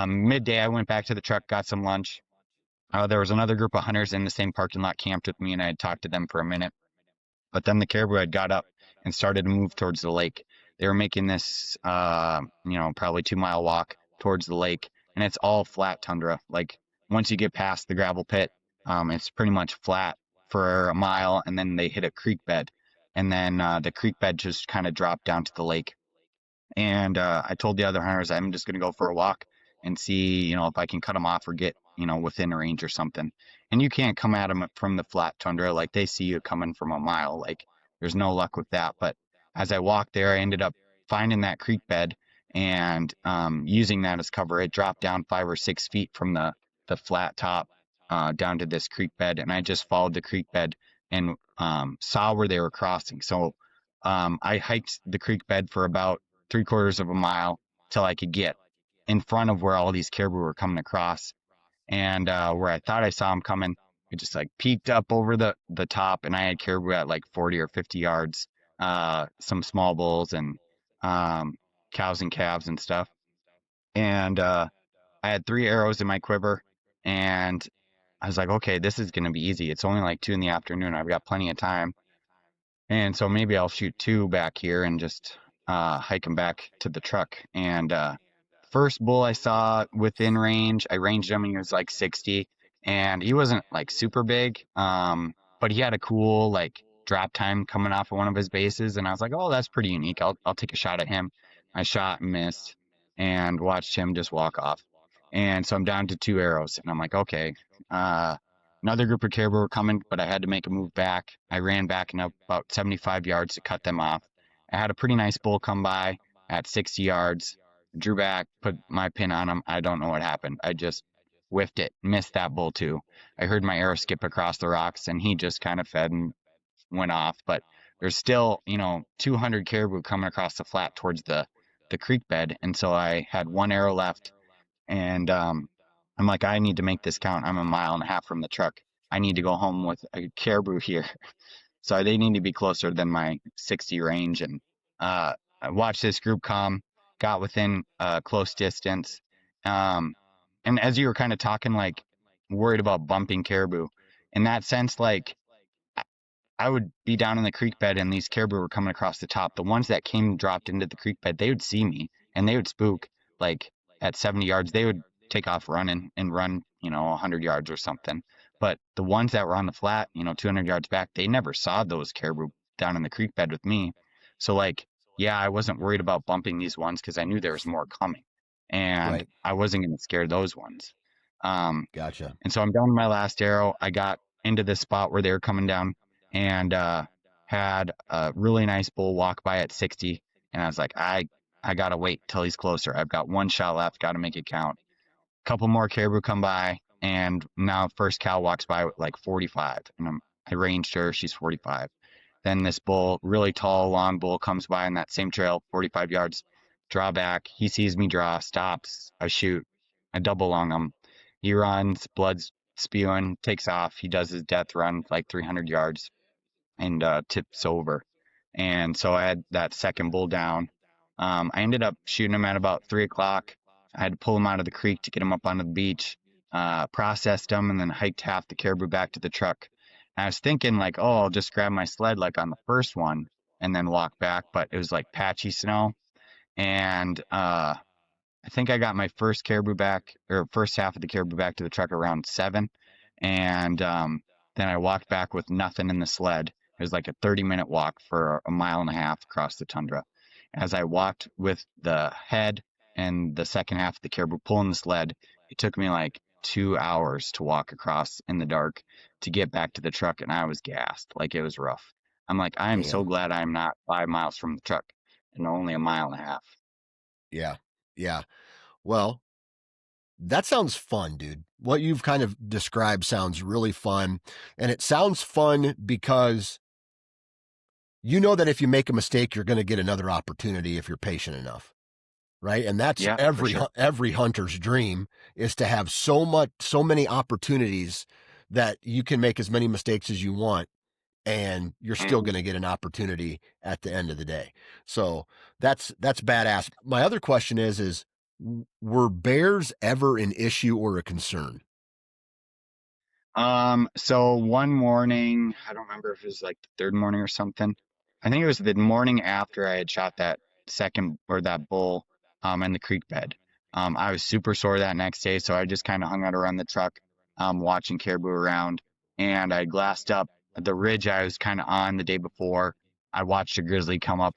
midday, I went back to the truck, got some lunch. There was another group of hunters in the same parking lot camped with me, and I had talked to them for a minute. But then the caribou had got up and started to move towards the lake. They were making this, probably 2 mile walk towards the lake, and it's all flat tundra. Like once you get past the gravel pit, it's pretty much flat for a mile, and then they hit a creek bed, and then the creek bed just kind of dropped down to the lake. And I told the other hunters I'm just going to go for a walk and see, if I can cut them off or get, within range or something. And you can't come at them from the flat tundra. Like they see you coming from a mile. Like there's no luck with that. But as I walked there, I ended up finding that creek bed and using that as cover. It dropped down 5 or 6 feet from the flat top down to this creek bed. And I just followed the creek bed and saw where they were crossing. So I hiked the creek bed for about 3/4 of a mile till I could get in front of where all these caribou were coming across. And where I thought I saw them coming, it just like peeked up over the top, and I had caribou at like 40 or 50 yards, some small bulls and um, cows and calves and stuff. And I had 3 arrows in my quiver, and I was like, okay, this is gonna be easy. It's only like 2 in the afternoon. I've got plenty of time. And so maybe I'll shoot two back here and just hike them back to the truck. And first bull I saw within range, I ranged him and he was like 60. And he wasn't like super big, but he had a cool like drop time coming off of one of his bases. And I was like, oh, that's pretty unique. I'll take a shot at him. I shot and missed and watched him just walk off. And so I'm down to 2 arrows. And I'm like, okay. Uh, Another group of caribou were coming, but I had to make a move back. I ran back and up about 75 yards to cut them off. I had a pretty nice bull come by at 60 yards, drew back, put my pin on him. I don't know what happened. I just whiffed it, missed that bull too. I heard my arrow skip across the rocks and he just kind of fed and went off. But there's still, 200 caribou coming across the flat towards the creek bed. And so I had 1 arrow left and I'm like, I need to make this count. I'm a mile and a half from the truck. I need to go home with a caribou here. So they need to be closer than my 60 range. And I watched this group come, got within close distance. Um, and as you were kind of talking, like worried about bumping caribou, in that sense, like I would be down in the creek bed and these caribou were coming across the top. The ones that came and dropped into the creek bed, they would see me and they would spook. Like at 70 yards, they would take off running and run, 100 yards or something. But the ones that were on the flat, 200 yards back, they never saw those caribou down in the creek bed with me. So, like, yeah, I wasn't worried about bumping these ones because I knew there was more coming and right. I wasn't going to scare those ones. Um, Gotcha. and so I'm down to my last arrow. I got into this spot where they were coming down and had a really nice bull walk by at 60. And I was like, I gotta wait till he's closer. I've got one shot left, gotta make it count. A couple more caribou come by, and now first cow walks by with like 45. And I ranged her, she's 45. Then this bull, really tall, long bull, comes by on that same trail, 45 yards, draw back. He sees me draw, stops. I shoot. I double lung him. He runs, blood's spewing, takes off. He does his death run like 300 yards and tips over. And so I had that second bull down. I ended up shooting him at about 3 o'clock. I had to pull him out of the creek to get him up onto the beach, processed him, and then hiked half the caribou back to the truck. And I was thinking, like, oh, I'll just grab my sled like on the first one and then walk back. But it was like patchy snow. And I think I got my first caribou back, or first half of the caribou back to the truck around 7. And then I walked back with nothing in the sled. It was like a 30-minute walk for a mile and a half across the tundra. As I walked with the head and the second half of the caribou pulling the sled, it took me like 2 hours to walk across in the dark to get back to the truck, and I was gassed. Like it was rough. I'm like, I am so Damn. glad I'm not 5 miles from the truck and only a mile and a half. Yeah. Yeah. Well, that sounds fun, dude. What you've kind of described sounds really fun. And it sounds fun because you know that if you make a mistake, you're going to get another opportunity if you're patient enough. Right. And that's Yeah, for sure. every hunter's dream, is to have so many opportunities that you can make as many mistakes as you want, and you're still Mhm. going to get an opportunity at the end of the day. So that's badass. My other question is were bears ever an issue or a concern? So one morning, I don't remember if it was like the third morning or something. I think it was the morning after I had shot that second or that bull in the creek bed. I was super sore that next day, so I just kind of hung out around the truck, watching caribou around, and I glassed up the ridge I was kind of on the day before. I watched a grizzly come up,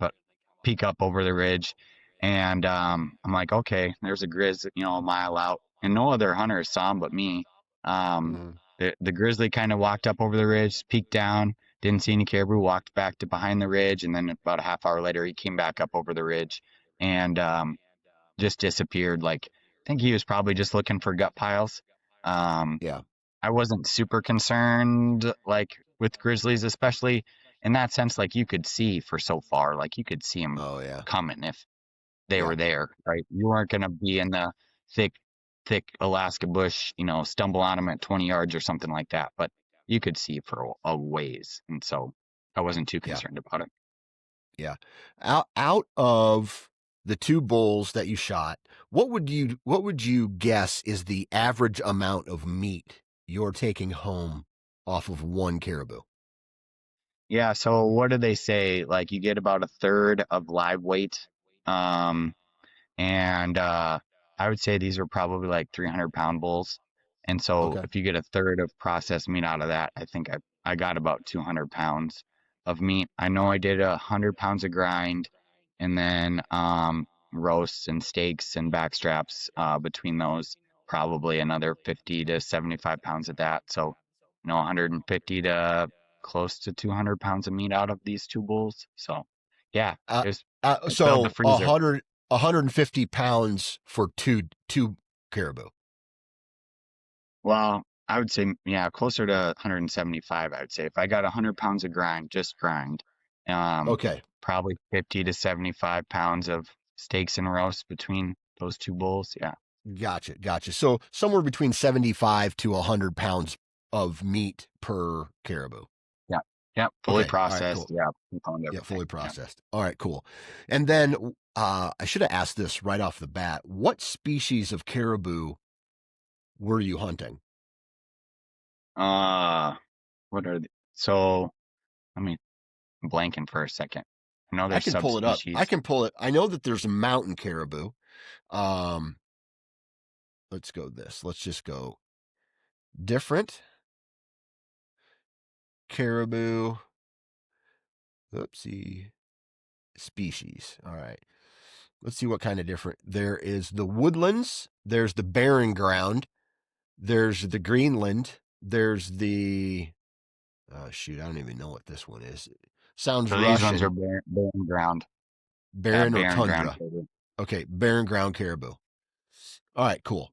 peek up over the ridge, and I'm like, okay, there's a grizz, a mile out, and no other hunters saw him but me. Um, Mm, the grizzly kind of walked up over the ridge, peeked down, didn't see any caribou, walked back to behind the ridge, and then about a half hour later, he came back up over the ridge and just disappeared. Like I think he was probably just looking for gut piles. Um, yeah. I wasn't super concerned, like with grizzlies, especially in that sense. Like you could see for so far, like you could see them Oh yeah. coming if they Yeah. were there, right? You weren't going to be in the thick, thick Alaska bush, stumble on them at 20 yards or something like that. But you could see for a ways. And so I wasn't too Yeah. concerned about it. Yeah. Out of the two bulls that you shot, what would you guess is the average amount of meat you're taking home off of one caribou? Yeah. So what do they say? Like you get about a third of live weight. Um, And I would say these are probably like 300-pound bulls. And so Okay. if you get a third of processed meat out of that, I think I got about 200 pounds of meat. I know I did 100 pounds of grind and then roasts and steaks and back straps between those, probably another 50 to 75 pounds of that. So, 150 to close to 200 pounds of meat out of these two bulls. So, yeah, Uh, it filled the so freezer. 150 pounds for two caribou. Well, I would say, yeah, closer to 175, I would say. If I got 100 pounds of grind, just grind, um, Okay. probably 50 to 75 pounds of steaks and roasts between those two bowls. Yeah. Gotcha. Gotcha. So somewhere between 75 to 100 pounds of meat per caribou. Yeah. Yep. Fully Okay. All right. processed. Cool. Yeah. We found Yeah. everything. Fully Yeah. processed. All right. Cool. And then I should have asked this right off the bat. What species of caribou were you hunting? Uh, what are the, so let me I'm blanking for a second. I know I there's can pull it up. I subspecies. can pull it. I know that there's a mountain caribou. Um, let's go this. Let's just go different caribou. Oopsie. Species. All right. Let's see what kind of different. There is the woodlands. There's the barren ground. There's the Greenland. There's the shoot. I don't even know what this one is. Sounds So these ones are Russian. barren ground. Yeah. Barren or Barren ground. tundra. Okay, barren ground caribou. All right, cool.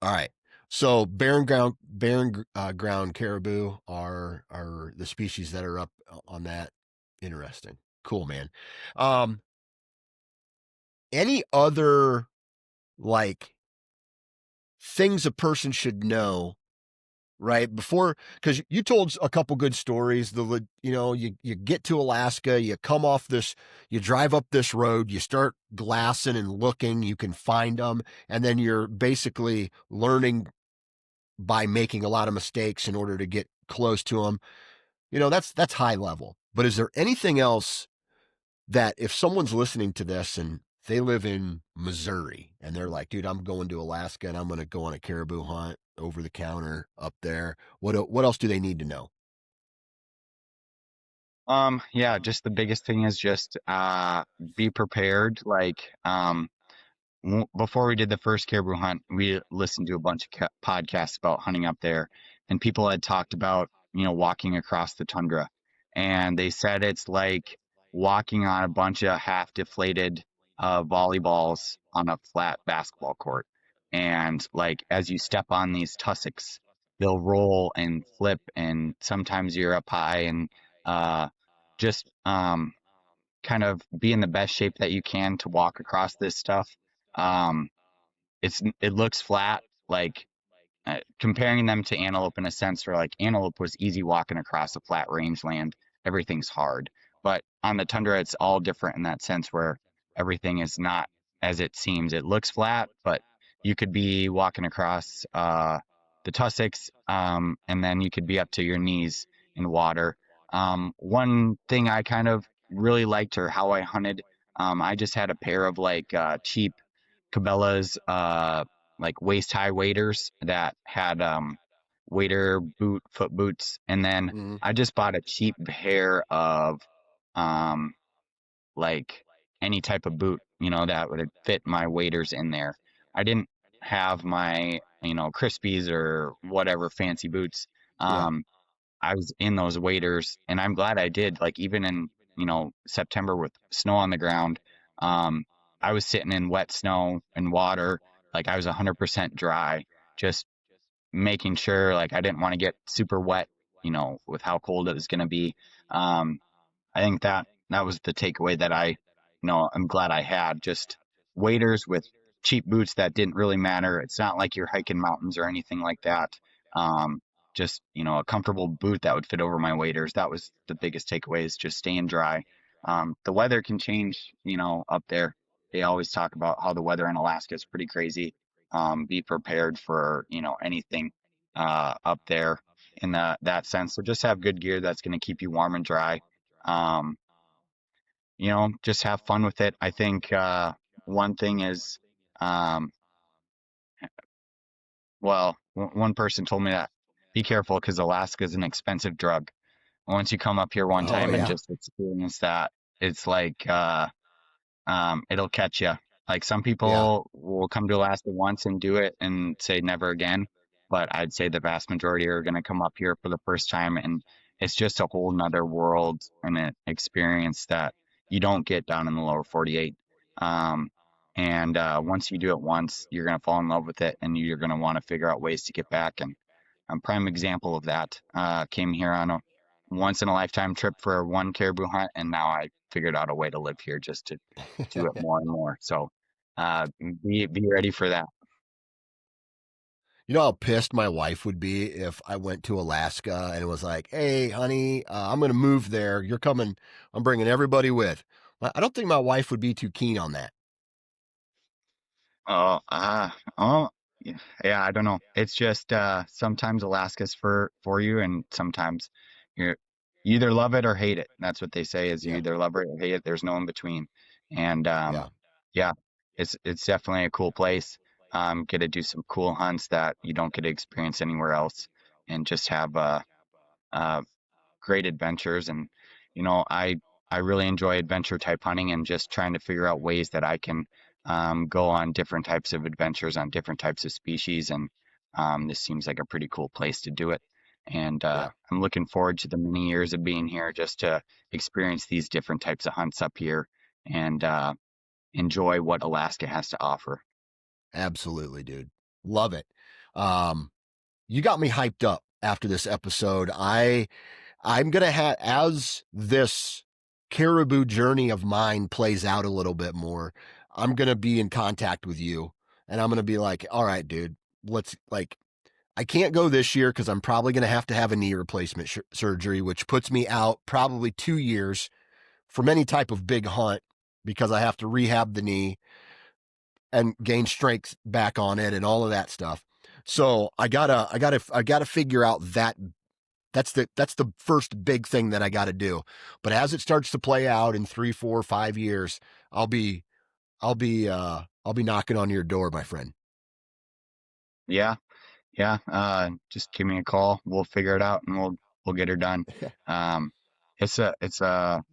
All right. So ground caribou are the species that are up on that. Interesting. Cool, man. Um, any other like things a person should know right before, because you told a couple good stories. You get to Alaska, you come off this, you drive up this road, you start glassing and looking, you can find them, and then you're basically learning by making a lot of mistakes in order to get close to them. That's high level. But is there anything else that if someone's listening to this and they live in Missouri and they're like, dude, I'm going to Alaska and I'm going to go on a caribou hunt over the counter up there. What else do they need to know? Yeah, just the biggest thing is just be prepared. Like, before we did the first caribou hunt, we listened to a bunch of podcasts about hunting up there, and people had talked about, walking across the tundra, and they said it's like walking on a bunch of half deflated volleyballs on a flat basketball court. And like as you step on these tussocks, they'll roll and flip, and sometimes you're up high and just kind of be in the best shape that you can to walk across this stuff. Um, it looks flat, like comparing them to antelope in a sense, where like antelope was easy walking across a flat rangeland, everything's hard. But on the tundra, it's all different in that sense where everything is not as it seems. It looks flat, but you could be walking across the tussocks, and then you could be up to your knees in water. One thing I kind of really liked, or how I hunted, I just had a pair of like cheap Cabela's like waist high waders that had wader foot boots, and then Mm-hmm. I just bought a cheap pair of um like any type of boot, that would fit my waders in there. I didn't have my, Crispies or whatever fancy boots. Yeah. Um I was in those waders, and I'm glad I did. Like even in, September with snow on the ground, um, I was sitting in wet snow and water, like I was 100% dry, just making sure like I didn't want to get super wet, with how cold it was going to be. Um, I think that was the takeaway that I'm glad I had just waders with cheap boots that didn't really matter. It's not like you're hiking mountains or anything like that. Um, just, a comfortable boot that would fit over my waders. That was the biggest takeaway is just staying dry. The weather can change, up there. They always talk about how the weather in Alaska is pretty crazy. Be prepared for, anything, up there in that sense. So just have good gear that's going to keep you warm and dry. um, just have fun with it. I think one thing is, um, well, one person told me that be careful because Alaska is an expensive drug. Once you come up here one Oh time and yeah. just experience that, it's like it'll catch you. Like some Yeah. people will come to Alaska once and do it and say never again, but I'd say the vast majority are going to come up here for the first time, and it's just a whole nother world and an experience that you don't get down in the lower 48. Um, and once you do it once, you're going to fall in love with it, and you're going to want to figure out ways to get back. And a prime example of that came here on a once in a lifetime trip for one caribou hunt, and now I figured out a way to live here just to do it more and more. So be ready for that. You know how pissed my wife would be if I went to Alaska and it was like, "Hey, honey, I'm going to move there. You're coming. I'm bringing everybody with." I don't think my wife would be too keen on that. Oh, yeah, I don't know. It's just sometimes Alaska's for you, and sometimes you either love it or hate it. That's what they say is you Yeah. either love it or hate it. There's no in between. And Yeah. yeah, it's definitely a cool place. Get to do some cool hunts that you don't get to experience anywhere else, and just have uh great adventures. And I really enjoy adventure type hunting and just trying to figure out ways that I can go on different types of adventures on different types of species. And this seems like a pretty cool place to do it. And Yeah. I'm looking forward to the many years of being here just to experience these different types of hunts up here and enjoy what Alaska has to offer. Absolutely, dude. Love it. Um, you got me hyped up after this episode. I'm gonna have, as this Caribou journey of mine plays out a little bit more, I'm gonna be in contact with you, and I'm gonna be like, all right, dude, let's like. I can't go this year because I'm probably going to have a knee replacement surgery, which puts me out probably 2 years from any type of big hunt because I have to rehab the knee and gain strength back on it and all of that stuff. So I gotta figure out that that's the first big thing that I got to do. But as it starts to play out in 3, 4, 5 years, I'll be I'll be knocking on your door, my friend. Yeah, yeah. Just give me a call. We'll figure it out and we'll get her done. Um, it's a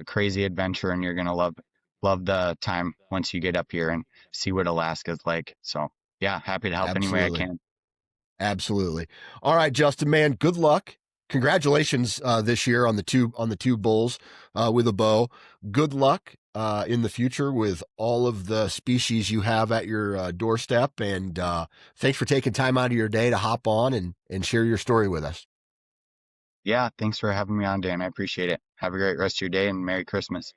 crazy adventure, and you're gonna love the time once you get up here and see what Alaska's like. So yeah, happy to help any way I Absolutely. can. Absolutely. All right, Justin, man, good luck. Congratulations this year on the two bulls with a bow. Good luck in the future with all of the species you have at your doorstep. And thanks for taking time out of your day to hop on and share your story with us. Yeah, thanks for having me on, Dan. I appreciate it. Have a great rest of your day and Merry Christmas.